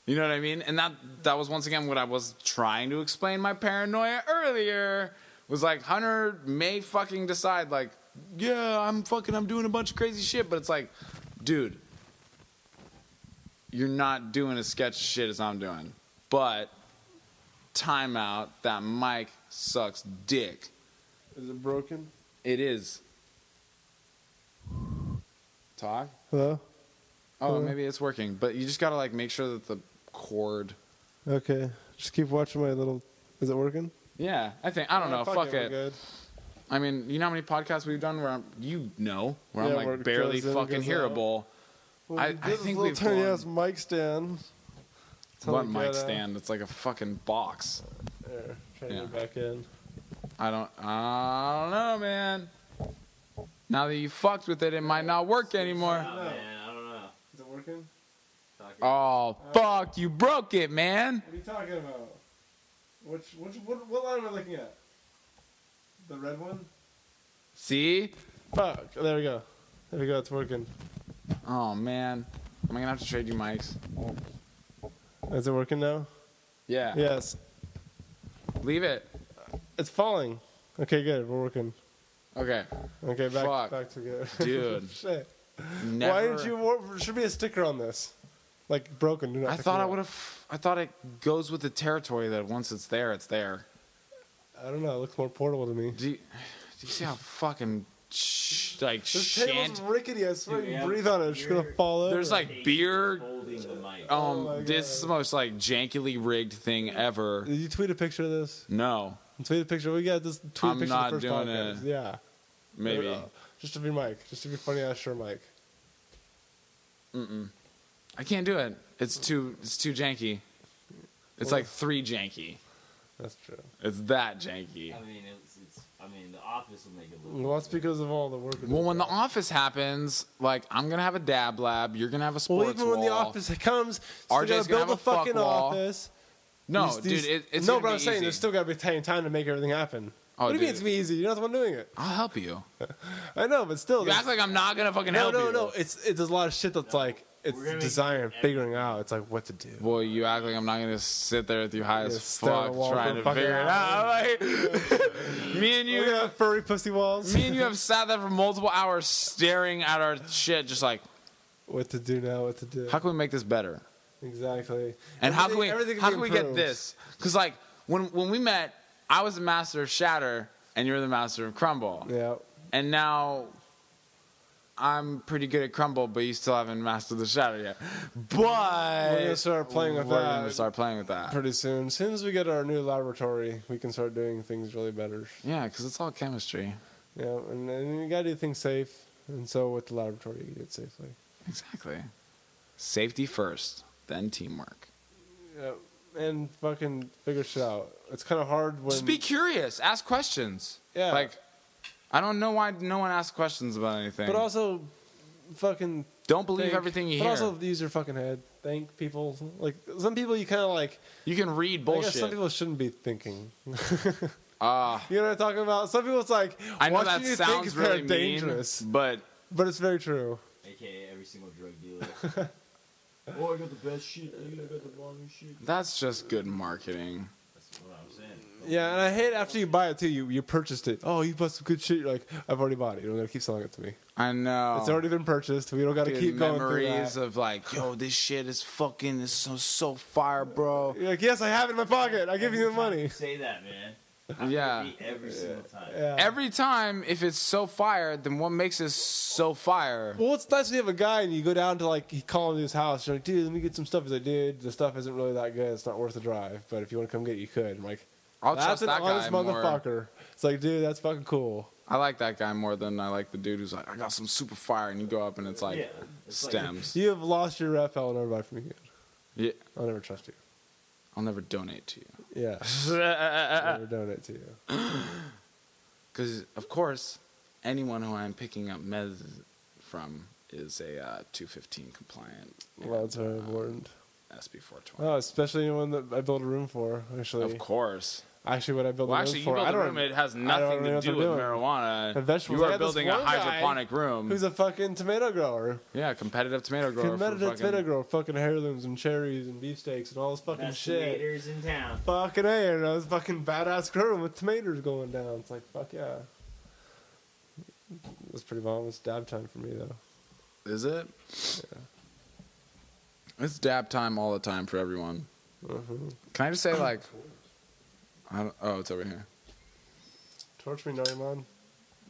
You know what I mean? And that was once again what I was trying to explain my paranoia earlier. Was like Hunter may fucking decide like, yeah, I'm doing a bunch of crazy shit, but it's like, dude, you're not doing as sketchy shit as I'm doing. But timeout, that mic sucks dick. Is it broken? It is. Talk? Hello? Oh, maybe it's working. But you just gotta like make sure that the cord. Okay. Just keep watching my little. Is it working? Yeah, I don't know. Fuck we're it. good. I mean, you know how many podcasts we've done where I'm Yeah, I'm where like it barely goes in, fucking goes out. hearable. Well, I this think little we've tiny gone- ass mic stand. What Totally mic ghetto. stand? It's like a fucking box. There, try to Yeah. get back in. I don't know, man. Now that you fucked with it, it might not work anymore. Oh, man, I don't know. Is it working? Talking Oh, fuck, you broke it, man. What are you talking about? What line am I looking at? The red one? See? Fuck. There we go. There we go. It's working. Oh, man. Am I gonna have to trade you mics? Is it working now? Yeah. Yes. Leave it. It's falling. Okay, good. We're working. Okay. Okay, Fuck. back to good. Dude. Shit. Never. Why didn't you? Should be a sticker on this, like broken. Do not I pick thought me I up. would have. I thought it goes with the territory that once it's there, it's there. I don't know. It looks more portable to me. Do you see how fucking like This table's shant? rickety. I swear, Dude, you yeah, breathe on it, it's just gonna you're- fall over. There's like beer. holding the mic. Oh my This is the God. most like jankily rigged thing ever. Did you tweet a picture of this? No, Tweet a picture. We got this. Tweet I'm a picture not of the first doing podcast. it. Yeah. maybe. Just of your mic. Just of your funny ass sure mic. I can't do it. It's too janky. It's like 3 janky. That's true. It's that janky. I mean, I mean, the office will make it look. Well, that's because of all the work. Well, when the office happens, like I'm gonna have a dab lab. You're gonna have a Well, sports even when the wall. office comes, RJ's still gonna gotta build have a a fuck fucking wall. office. No, These- dude, it's no, gonna but be I'm saying easy. there's still got to be time to make everything happen. Oh, what do you mean dude. it's gonna be easy? You're not the one doing it. I'll help you. I know, but still. You there's- act like I'm not gonna fucking no, help no, you. no. It's there's a lot of shit that's like it's we're gonna design, make figuring out. It's like what to do. Boy, you act like I'm not gonna sit there with you high Yeah, as stare at fuck the wall trying for to a fucking figure it out. Like, me and You you, got furry pussy walls. me and you have sat there for multiple hours staring at our shit, just like, What to do now? What to do? how can we make this better? Exactly. And how can we everything get improves. this? Because like when we met, I was the master of Shatter and you're the master of Crumble, Yeah. and now I'm pretty good at Crumble, but you still haven't mastered the Shatter yet. But We're gonna start playing with we're that. gonna start playing with that. Pretty soon. As soon as we get our new laboratory, we can start doing things really better. Yeah, because it's all chemistry. Yeah, and you gotta do things safe. And so with the laboratory, you do it safely. Exactly. Safety first, then teamwork. Yeah, and fucking figure shit out. It's kind of hard when. Just be curious. Ask questions. Yeah. Like, I don't know why no one asks questions about anything. But also, fucking. don't believe think. everything you but hear. also use your fucking head. Think people. Like some people, you kind of like. You can read I bullshit. guess some people shouldn't be thinking. Ah, You know what I'm talking about? Some people, it's like I know watching that you sounds think is really kind of dangerous, mean, but but it's very true. AKA every single drug dealer. Oh, I got the best shit, dude. I got the bomb shit. that's just good marketing. That's what I'm saying. Yeah, and I hate after you buy it too. You purchased it. Oh, you bought some good shit. You're like, I've already bought it. You don't gotta keep selling it to me. I know. It's already been purchased. We don't gotta Good keep going through memories that. of like, yo, this shit is fucking is so fire, bro. You're like, yes, I have it in my pocket. I give you the money. Say that, man. I Yeah. repeat every single time. Yeah. Every time, if it's so fire, then what makes it so fire? Well, it's nice when you have a guy and you go down to like, he call him to his house. You're like, dude, let me get some stuff. He's like, dude, the stuff isn't really that good. It's not worth the drive. But if you want to come get it, you could. I'm like, I'll that's trust an that honest guy more. motherfucker. It's like, dude, that's fucking cool. I like that guy more than I like the dude who's like, I got some super fire, and you go up and it's like Yeah, it's like- stems. You have lost your rep. I'll never buy from you again. Yeah, I'll never trust you. I'll never donate to you. Yeah. I'll never donate to you. Because, of course, anyone who I'm picking up meds from is a 215 compliant. Well, that's very important. SB 420. Oh, especially anyone that I build a room for. Actually, Of course. Actually, what I build Well, a room actually, you for, build I a don't. room, it has I don't nothing really know to what do they're with doing. marijuana. And vegetables. You I are got this building a one guy hydroponic room. Who's a fucking tomato grower? Yeah, competitive tomato grower. Competitive tomato grower, fucking heirlooms and cherries and beefsteaks and all this fucking Best shit. tomatoes in town. Fucking A, and I was fucking badass growing with tomatoes going down. It's like, fuck yeah. It's pretty bomb. It's dab time for me, though. Is it? It's dab time all the time for everyone. Can I just say, like, oh, it's over here. Torch me, Nariman.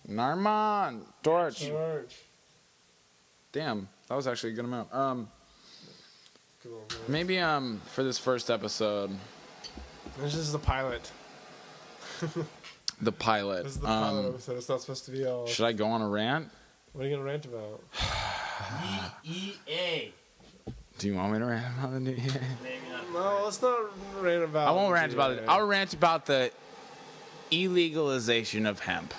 Narman! Torch! Torch. Damn, that was actually a good amount. Come on, man. Maybe, for this first episode, This is the pilot. The pilot. This is the pilot episode. It's not supposed to be all. Should I go on a rant? What are you gonna rant about? DEA. Do you want me to rant about the DEA? Maybe not. No, let's not rant about. I won't rant about it. DEA. I'll rant about the illegalization of hemp.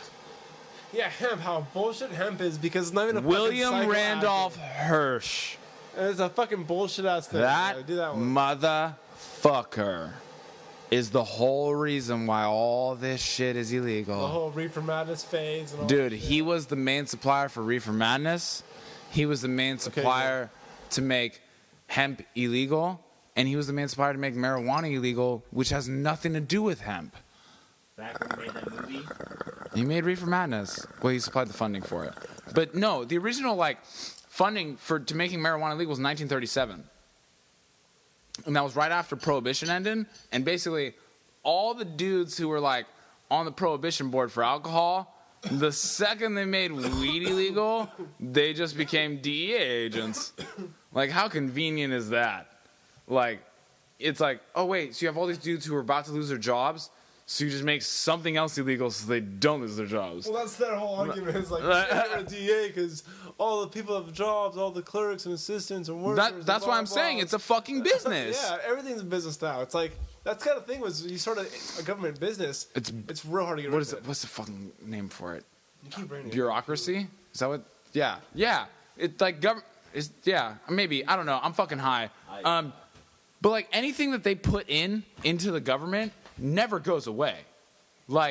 Yeah, hemp. How bullshit hemp is because it's not even a William fucking Randolph psychoactive. Hirsch. And it's a fucking bullshit ass thing. That Do that one. motherfucker is the whole reason why all this shit is The illegal. whole reefer madness phase and all Dude, that shit. he was the main supplier for Reefer Madness. He was the main supplier to make hemp illegal. And he was the main supplier to make marijuana illegal, which has nothing to do with hemp. Back when we made that movie. He made Reefer Madness. Well, he supplied the funding for it. But no, the original funding to making marijuana legal was 1937. And that was right after Prohibition ended. And basically, all the dudes who were on the Prohibition board for alcohol, the second they made weed illegal, they just became DEA agents. How convenient is that? It's oh wait, so you have all these dudes who are about to lose their jobs, so you just make something else illegal so they don't lose their jobs. Well, that's their whole argument. Is a DA because all the people have jobs, all the clerks and assistants and workers. That's why I'm saying it's a fucking business. Yeah, everything's a business now. It's that's kind of thing was you start a government business. It's real hard to get rid of it. What's the fucking name for it? You keep bringing it. Bureaucracy? Is that what? Yeah. It's government. Maybe I don't know. I'm fucking high. But anything that they put into the government never goes away. Yeah,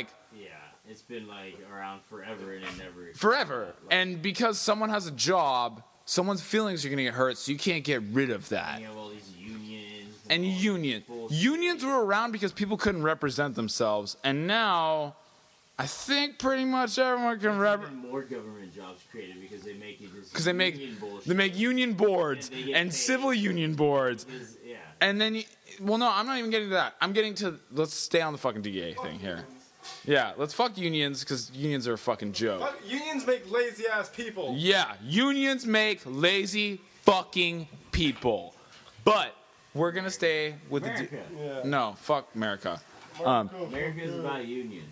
it's been around forever and it never. Forever. And because someone has a job, someone's feelings are gonna get hurt, so you can't get rid of that. You have all these unions. And unions were around because people couldn't represent themselves, and now I think pretty much everyone can represent. More government jobs created because they make it just. Because they make union boards and civil union boards. Yeah. And then, no, I'm not even getting to that. I'm getting to, let's stay on the fucking DEA thing here. Yeah, let's fuck unions, because unions are a fucking joke. Unions make lazy ass people. Yeah, unions make lazy fucking people. But we're going to stay with America. No, fuck America. America is about unions.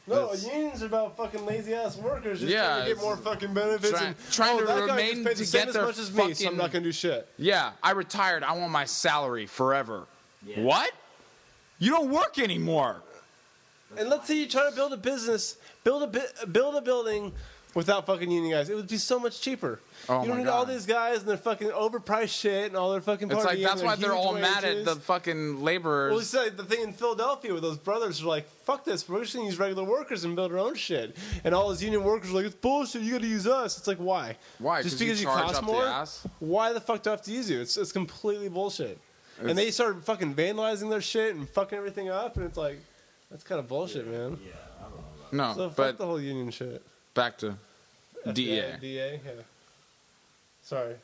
No, unions are about fucking lazy ass workers just trying to get more fucking benefits. Trying to that guy remain gets paid the to same get as their much as me, so I'm fucking- not gonna do shit. Yeah, I retired. I want my salary forever. Yeah. What? You don't work anymore. And let's say you try to build a business, build a building without fucking union guys. It would be so much cheaper. Oh you don't my need all God. these guys and their fucking overpriced shit and all their fucking It's partying that's and why their they're huge all mad at wages. the fucking laborers. Well, it's the thing in Philadelphia where those brothers are fuck this, we're just gonna use regular workers and build our own shit. And all those union workers are it's bullshit, you gotta use us. It's why? Why? Just 'Cause you because you charge cost up the more? ass? Why the fuck do I have to use you? It's completely bullshit. And they started fucking vandalizing their shit and fucking everything up, and it's that's kind of bullshit, man. Yeah, I don't know about No, So fuck but the whole union shit. back to DEA. DA, yeah. Sorry.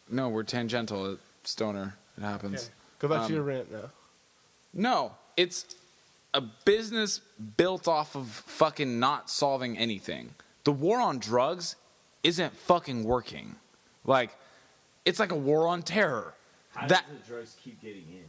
No, we're tangential at Stoner. It happens. Okay. Go back to your rant now. No, it's a business built off of fucking not solving anything. The war on drugs isn't fucking working. It's like a war on terror. How That does the drugs keep getting in?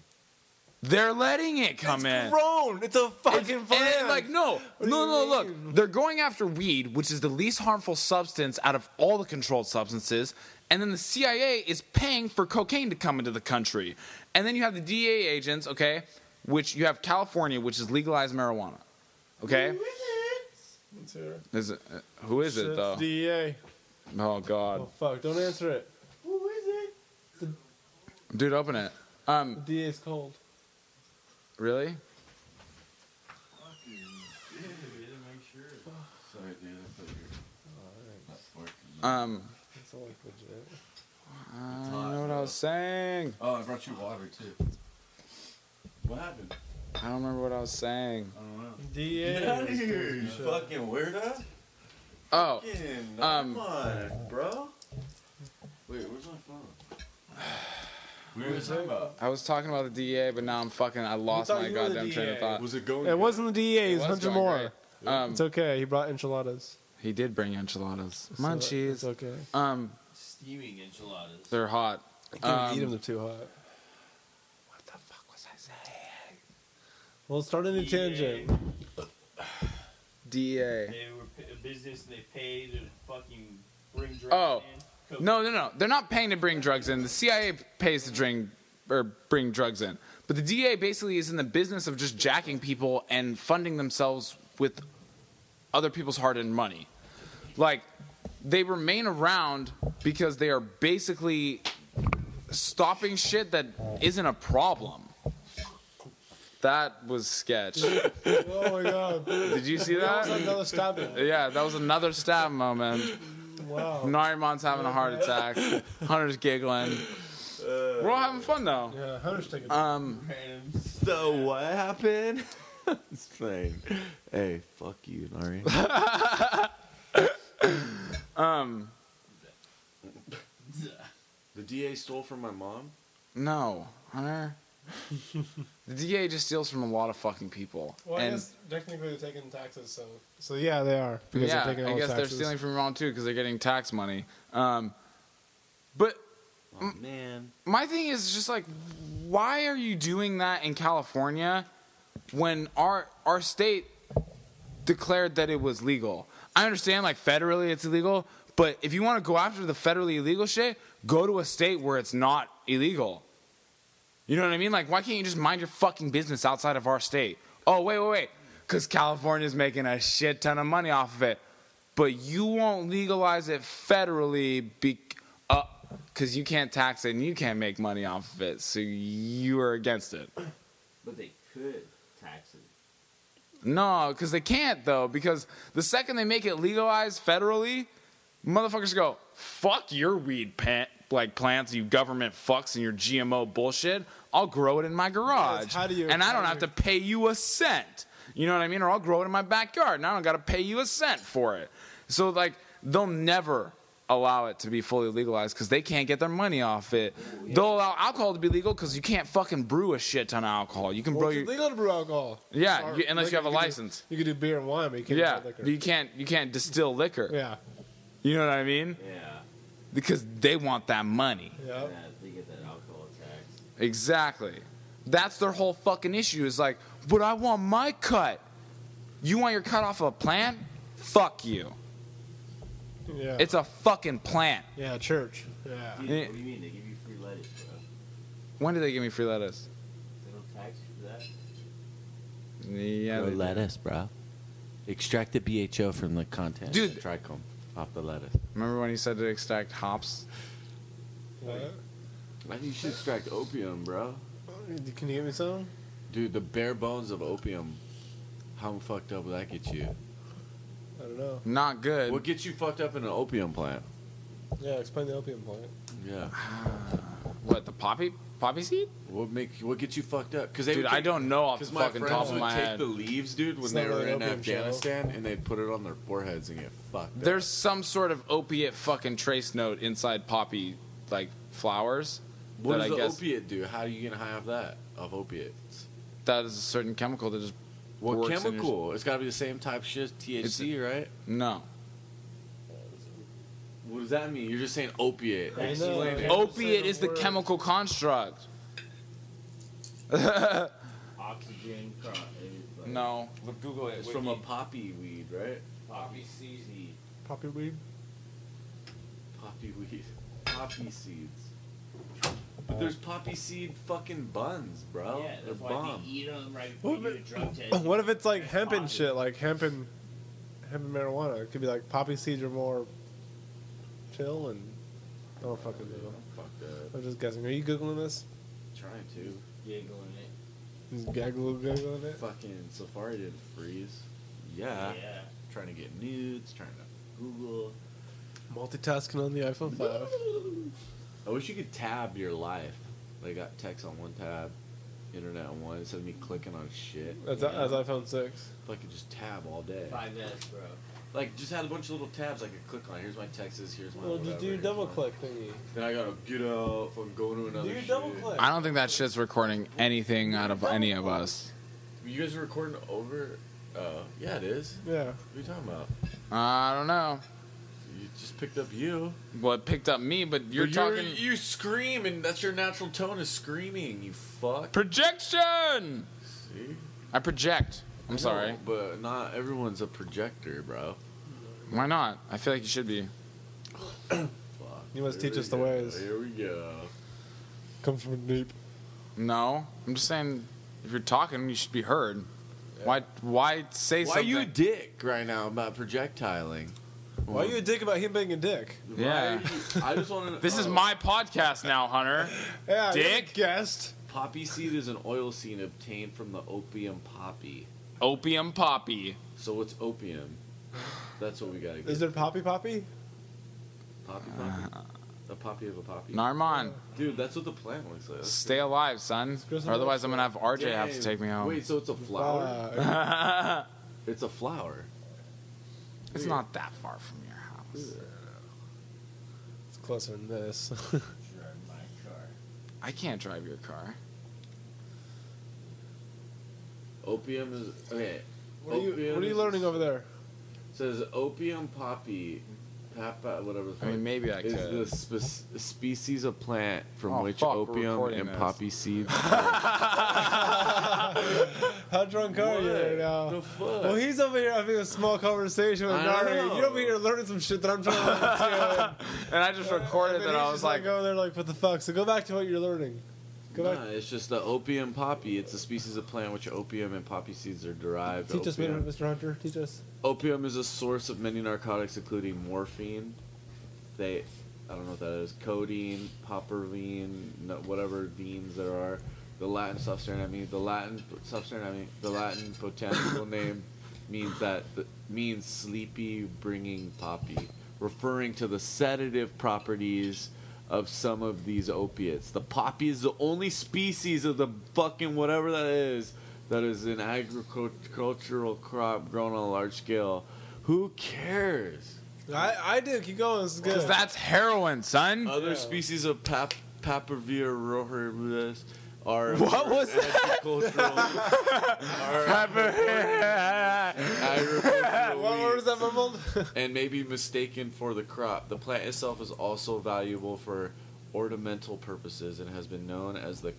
they're letting it come in. It's grown. It's a fucking plan. No, do you look. mean? They're going after weed, which is the least harmful substance out of all the controlled substances. And then the CIA is paying for cocaine to come into the country. And then you have the DEA agents, okay, which you have California, which is legalized marijuana. Okay? Let's hear it. Is it, who is it, It's though? DEA. Oh, God. Oh, fuck. Don't answer it. Who is it? Dude, open it. The DA's cold. Really? Sorry, dude. I thought you were It's all legit. I don't know what I was saying. Oh, I brought you water too. What happened? I don't remember what I was saying. I don't know. DEA. Get out of is here, doing you shit. fucking weirdo. Oh, Fucking, um, come on, bro. Wait, where's my phone? What were you talking about? I was talking about the DEA, but now I lost thought my you were the goddamn train of DEA. thought. Was it going? It wasn't the DEA. It was It was Hunter going Moore. great. It's okay. He brought enchiladas. He did bring enchiladas. So Munchies. It's okay. Steaming enchiladas. They're hot. I can't eat them. They're too hot. What the fuck was I saying? Well, start a new tangent. DEA. They were a business and they pay to fucking bring drugs Oh. in. No. They're not paying to bring drugs in. The CIA pays to bring drugs in. But the DEA basically is in the business of just jacking people and funding themselves with other people's hard-earned money. Like, they remain around because they are basically stopping shit that isn't a problem. That was sketch. Oh my god. Did you see That was that? another stabbing. Yeah, that was another stab moment. Wow. Narimon's having a heart attack. Hunter's giggling. We're all having fun though. Yeah, Hunter's taking. Random. So what happened? It's fine. Hey, fuck you, Nari. The DA stole from my mom? No, Hunter. The DA just steals from a lot of fucking people. Well, I and guess technically they're taking taxes, so yeah, they are. Because yeah, they're taking all I the guess they're taxes. stealing from your mom too because they're getting tax money. But Oh, man. my thing is just like, why are you doing that in California when our state declared that it was legal? I understand, like, federally it's illegal, but if you want to go after the federally illegal shit, go to a state where it's not illegal. You know what I mean? Like, why can't you just mind your fucking business outside of our state? Oh, wait. Because California's making a shit ton of money off of it. But you won't legalize it federally because you can't tax it and you can't make money off of it. So you are against it. But they could tax it. No, because they can't, though. Because the second they make it legalized federally, motherfuckers go, fuck your weed plants, you government fucks and your GMO bullshit. I'll grow it in my garage. How do you- and I don't how have do to pay you a cent. You know what I mean? Or I'll grow it in my backyard and I don't got to pay you a cent for it. So, like, they'll never allow it to be fully legalized because they can't get their money off it. They'll allow alcohol to be legal because you can't fucking brew a shit ton of alcohol. You can Well, brew it's legal to brew alcohol. Yeah, Or unless you have a can do- license. you can do beer and wine, but you can't Yeah, do liquor. but you can't distill liquor. Yeah. You know what I mean? Yeah. Because they want that money. Yeah. Yeah, they get that alcohol tax. Exactly. That's their whole fucking issue is like, but I want my cut. You want your cut off of a plant? Fuck you. Yeah. It's a fucking plant. Yeah, church. Yeah. Dude, Yeah. what do you mean? They give you free lettuce, bro. When did they give me free lettuce? They don't tax you for that? Yeah. Bro, they did. lettuce, bro. Extract the BHO from the content. Dude. Trichome off the lettuce. Remember when you said to extract hops? What? I think you should extract opium, bro. Can you give me some? Dude, the bare bones of opium. How fucked up will that get you? I don't know. Not good. What gets you fucked up in an opium plant? Yeah, explain the opium plant. Yeah. What, the poppy seed? What gets you fucked up? Cause Dude, I don't know off the my fucking friends top of would my take head. the leaves, dude, when It's they not were really in opium Afghanistan, and they'd put it on their foreheads and get fucked up. There's some sort of opiate fucking trace note inside poppy, like, flowers. What that does I the guess opiate do? How are you gonna high off that? Of opiates? that is a certain chemical that just What works in your- chemical? It's gotta be the same type shit, THC, right? No. What does that mean? You're just saying opiate. I know. Explain it. Yeah. Opiate is the Word. chemical construct. Oxygen, No, but Google it. It's from a poppy weed, right? poppy seed. Poppy weed? Poppy weed. Poppy seeds. But there's poppy seed fucking buns, bro. Yeah, They're that's why bomb. they eat them right before What you do a if drug test. What if it's like It's hemp and positive. shit? Like hemp and marijuana. It could be like poppy seeds are more chill and I don't fucking know. Fuck that. I'm just guessing. Are you googling this? Trying to. Giggling it. Just googling it. Fucking Safari didn't freeze. Yeah. Trying to get nudes, trying to Google. Multitasking on the iPhone 5. I wish you could tab your life. Like, got text on one tab, internet on one, instead of me clicking on shit. That's iPhone 6. If I could just tab all day. 5S, bro. Like, just had a bunch of little tabs I could click on. Here's my texts, here's my Well, just whatever, do your here's double my- click thingy. Then I gotta get out, fucking go to another Do your shit. double click. I don't think that shit's recording anything out of any of us. You guys are recording over? Yeah, it is. Yeah. What are you talking about? I don't know. You just picked up you. Well, it picked up me, but you're But talking You scream, and that's your natural tone is screaming, you fuck. projection. See? I project. I'm sorry. No, but not everyone's a projector, bro. Why not? I feel like you should be. Fuck. You must Here teach we us the go. ways. Here we go. Comes from deep. No, I'm just saying, if you're talking, you should be heard. Why say Why are something? you a dick right now about projectiling? Why are you a dick about him being a dick? Yeah. I just want to. This is my podcast now, Hunter. Yeah, you're Dick? a guest. Poppy seed is an oil seed obtained from the opium poppy. Opium poppy. So what's opium? That's what we gotta get. Is there poppy? Poppy? A poppy of a poppy? Narman, Dude, that's what the plant looks like. stay alive, son. Chris, Or otherwise, I'm gonna have RJ have to Dang. take me home. Wait, so it's a flower? It's a flower. It's not that far from your house. It's closer than this. Drive my car. I can't drive your car. Opium is okay. What are you learning over there? Says opium poppy, papa, whatever. The I mean, fuck, maybe I is could. the species of plant from Oh, which fuck, we're opium recording and this. poppy seeds. How drunk are you right now? The fuck? Well, he's over here having a small conversation with I Nari. know. You're over here learning some shit that I'm trying to learn too. And I just recorded And that. he's I just was like, over there like, what the fuck? So go back to what you're learning. Go Nah, back. it's just the opium poppy. It's a species of plant which opium and poppy seeds are derived. Teach us, Opium. Mr. Hunter. Teach us. Opium is a source of many narcotics, including morphine. I don't know what that is. Codeine, poppervine, whatever beans there are. The Latin botanical name means sleepy bringing poppy, referring to the sedative properties of some of these opiates. The poppy is the only species of the fucking whatever that is an agricultural crop grown on a large scale. Who cares? I do. Keep going. This is good. because that's heroin, son. Other Yeah. species of Papaver rohrbus are What was agricultural What word is that mumbled? and may be mistaken for the crop. The plant itself is also valuable for ornamental purposes and has been known as the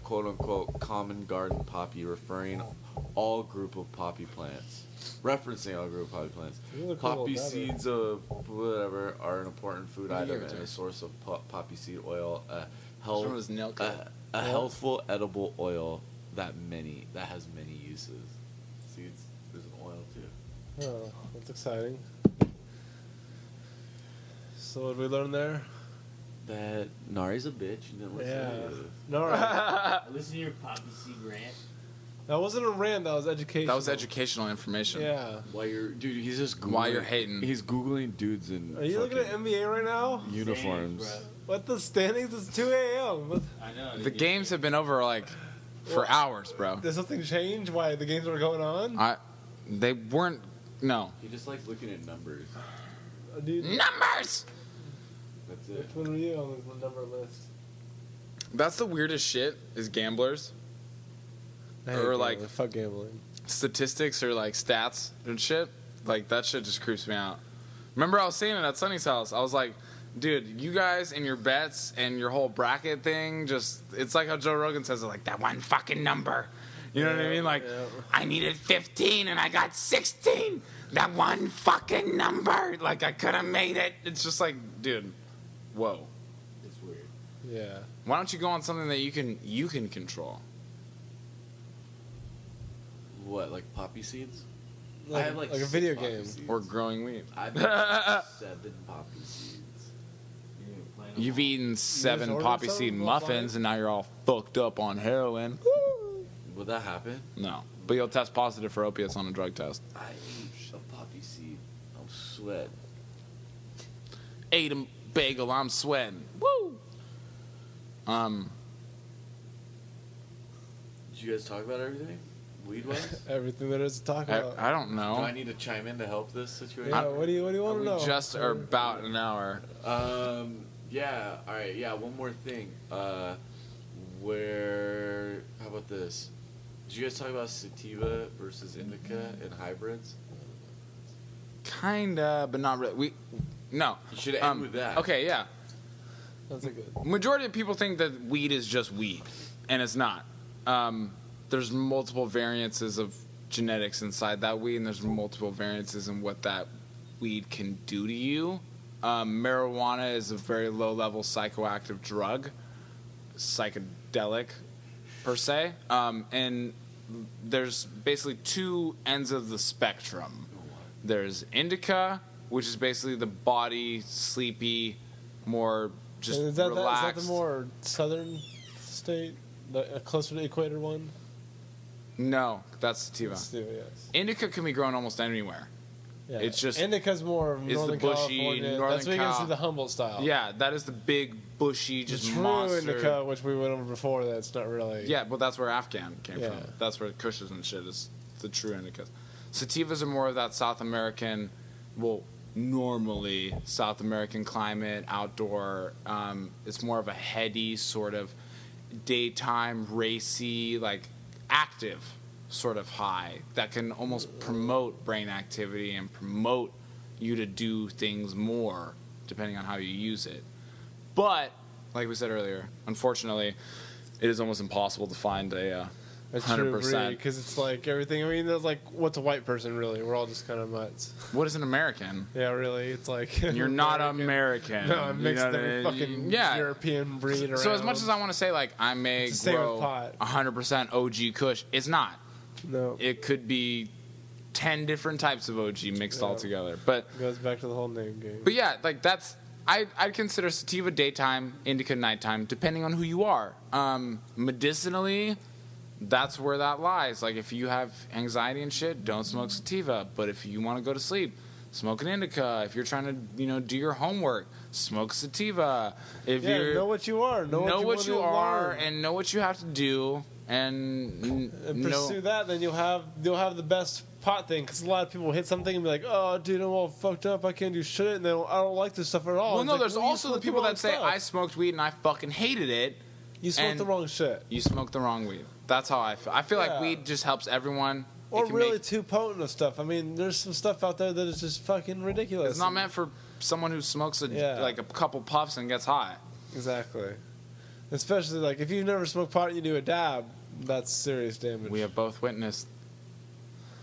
quote unquote common garden poppy, referencing all group of poppy plants. These are cool Poppy little seeds of whatever are an important food What do you item give it and to a source of poppy seed oil. This one was nail cut. A healthful edible oil that has many uses. Seeds, there's an oil too. Oh, that's exciting. So what did we learn there? That Nari's a bitch and then what's Yeah. that? No, right. Listen to your poppy seed rant. That wasn't a rant. That was education. That was educational information. Yeah. Dude, he's just Googling, Why you're hating. He's Googling dudes in Are you looking at fucking NBA right now? uniforms. Standings, What the standings? It's 2 a.m. What? I know. The games have been over like for hours, bro. Did something change? Why the games were going on? They weren't. No. He just likes looking at numbers. Dude, Numbers. That's it. which one were you on the number list? That's the weirdest shit. Is gamblers, Or, like- fuck gambling. statistics, or like stats and shit. Like that shit just creeps me out. Remember, I was saying it at Sonny's house. I was like, dude, you guys and your bets and your whole bracket thing, it's like how Joe Rogan says it, like that one fucking number. You know what I mean? Like, yeah. I needed 15 and I got 16. That one fucking number. Like, I could have made it. It's just like, dude, whoa. It's weird. Yeah. Why don't you go on something that you can control? What, like poppy seeds? Like, I have like a 6 video poppy game. seeds. Or growing wheat? I've got 7 poppy seeds. You're gonna plan them You've all. eaten 7 ordered poppy some? seed Go muffins fly? and now you're all fucked up on heroin. Would that happen? No. But you'll test positive for opiates on a drug test. I ate a poppy seed. I'm sweating. Ate a bagel, I'm sweating. Woo! Did you guys talk about everything? Weed-wise? Everything there is to talk about. I don't Do know. I need to chime in to help this situation? yeah. What do you want to know? We just are about an hour. Yeah, alright, yeah, one more thing. How about this? Did you guys talk about sativa versus indica and hybrids? Kinda, but not really. No. You should end with that. Okay, yeah. That's a good. Majority of people think that weed is just weed, and it's not. There's multiple variances of genetics inside that weed, and there's multiple variances in what that weed can do to you. Marijuana is a very low-level psychoactive drug, psychedelic per se, and there's basically two ends of the spectrum. There's indica, which is basically the body, sleepy, more just Is that relaxed. the more southern state, the closer to the equator one? No, that's sativa. Sativa, yes. Indica can be grown almost anywhere. Yeah. It's just Indica's more of it's Northern the bushy California. Northern That's where you Cal. can see the Humboldt style. Yeah, that is the big, bushy, The just true monster. indica, which we went over before, that's not really. Yeah, but that's where Afghan came Yeah. from. That's where Kushes and shit is the true indicas. Sativas are more of that South American, well, normally South American climate, outdoor. It's more of a heady sort of daytime, racy, like active sort of high that can almost promote brain activity and promote you to do things more depending on how you use it. But, like we said earlier, unfortunately, it is almost impossible to find a 100%. Because it's like everything. I mean, there's like, what's a white person really? We're all just kind of nuts. What is an American? Yeah, really. It's like You're not American. No, I'm mixed You know in what I mean? fucking Yeah. European breed around. So as much as I want to say, like, I may It's the same with grow pot. 100% OG Kush, it's not. No, It could be 10 different types of OG mixed all together. But it goes back to the whole name game. But yeah, like that's I'd consider sativa daytime, indica nighttime, depending on who you are. Medicinally, that's where that lies. Like if you have anxiety and shit, don't smoke sativa. But if you want to go to sleep, smoke an indica. If you're trying to do your homework, smoke sativa. If you're know what you are. Know what you wanna are learn. and know what you have to do and pursue that, then you'll have the best pot thing. Because a lot of people hit something and be like, "Oh, dude, I'm all fucked up. I can't do shit." And then I don't like this stuff at all. Well, It's no, like, there's well, you also the smoked people wrong that say stuff. I smoked weed and I fucking hated it. You smoked and the wrong shit. You smoked the wrong weed. That's how I feel. I feel like Yeah. weed just helps everyone. Or It can really make- too potent of stuff. I mean, there's some stuff out there that is just fucking ridiculous. it's not meant for someone who smokes Yeah. like a couple puffs and gets high. Exactly. Especially like if you've never smoked pot and you do a dab, that's serious damage. We have both witnessed.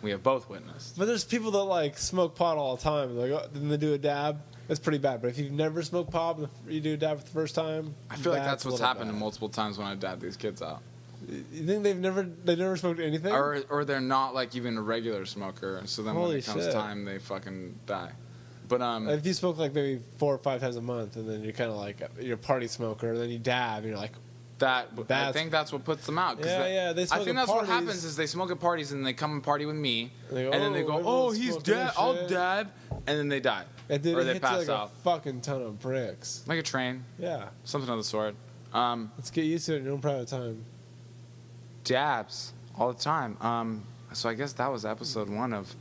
But there's people that like smoke pot all the time. Like, then they do a dab. It's pretty bad. But if you've never smoked pot and you do a dab for the first time, I feel like that's a what's little happened bad. multiple times when I dabbed these kids out. You think they never smoked anything? Or they're not like even a regular smoker. So then when Holy it comes shit. time, they fucking die. But If you smoke like maybe 4 or 5 times a month, and then you're kind of like you're a party smoker, and then you dab, and you're like, I That's- think that's what puts them out. 'cause Yeah, they I smoke think at that's what parties. happens is they smoke at parties and they come and party with me, They go, and then they "Oh, go, everyone's "Oh, he's smoking dead. this I'll shit." dab," and then they die, and then or it they hits pass like out, a fucking ton of bricks. like a train, Yeah, something of the sort. let's get used to it in your own private time. Dabs all the time. So I guess that was episode 1 of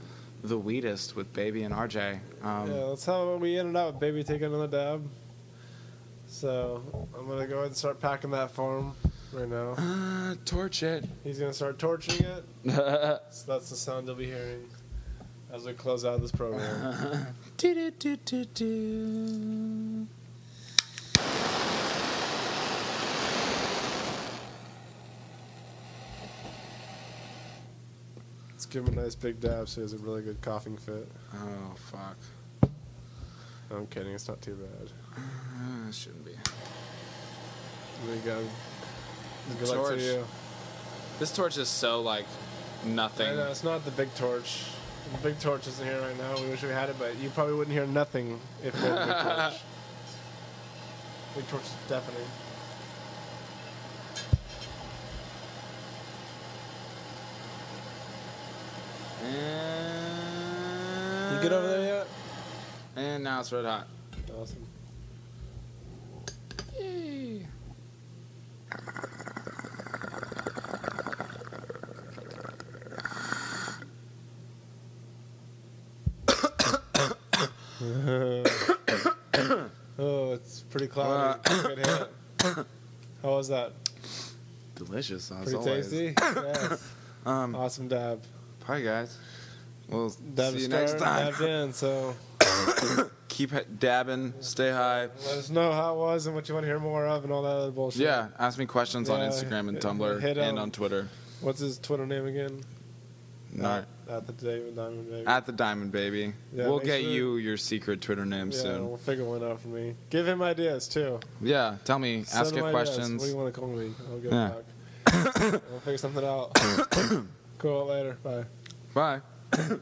The Weedist with Baby and RJ. Yeah, that's how we ended up with Baby taking another dab. So I'm gonna go ahead and start packing that for him right now. Torch it. He's gonna start torching it. So that's the sound you'll be hearing as we close out this program. Let's give him a nice big dab so he has a really good coughing fit. Oh fuck. No, I'm kidding. It's not too bad. It shouldn't be. There you go. Good The luck to torch. you. This torch is so like nothing. I know, it's not the big torch. The big torch isn't here right now. We wish we had it, but you probably wouldn't hear nothing if we had the big torch. Big torch is deafening. You get over there yet? And now it's red hot. Awesome. Yay. Oh, it's pretty cloudy. Good hit. How was that? Delicious. As Pretty always. tasty? Yes. Awesome dab. Bye guys. We'll Dab see to you next start, time. dabbed in, so Keep dabbing. Stay high. let us know how it was and what you want to hear more of and all that other bullshit. Yeah. Ask me questions on Yeah, Instagram and hit- Tumblr hit and him. on Twitter. What's his Twitter name again? At the Diamond Baby. At the Diamond Baby. Yeah, We'll make get sure- you your secret Twitter name Yeah, soon. we'll figure one out for me. Give him ideas too. Yeah, tell me. Send Ask him it ideas. questions. What do you want to call me? I'll get Yeah. back. We'll figure something out. Cool. Later. Bye. Bye.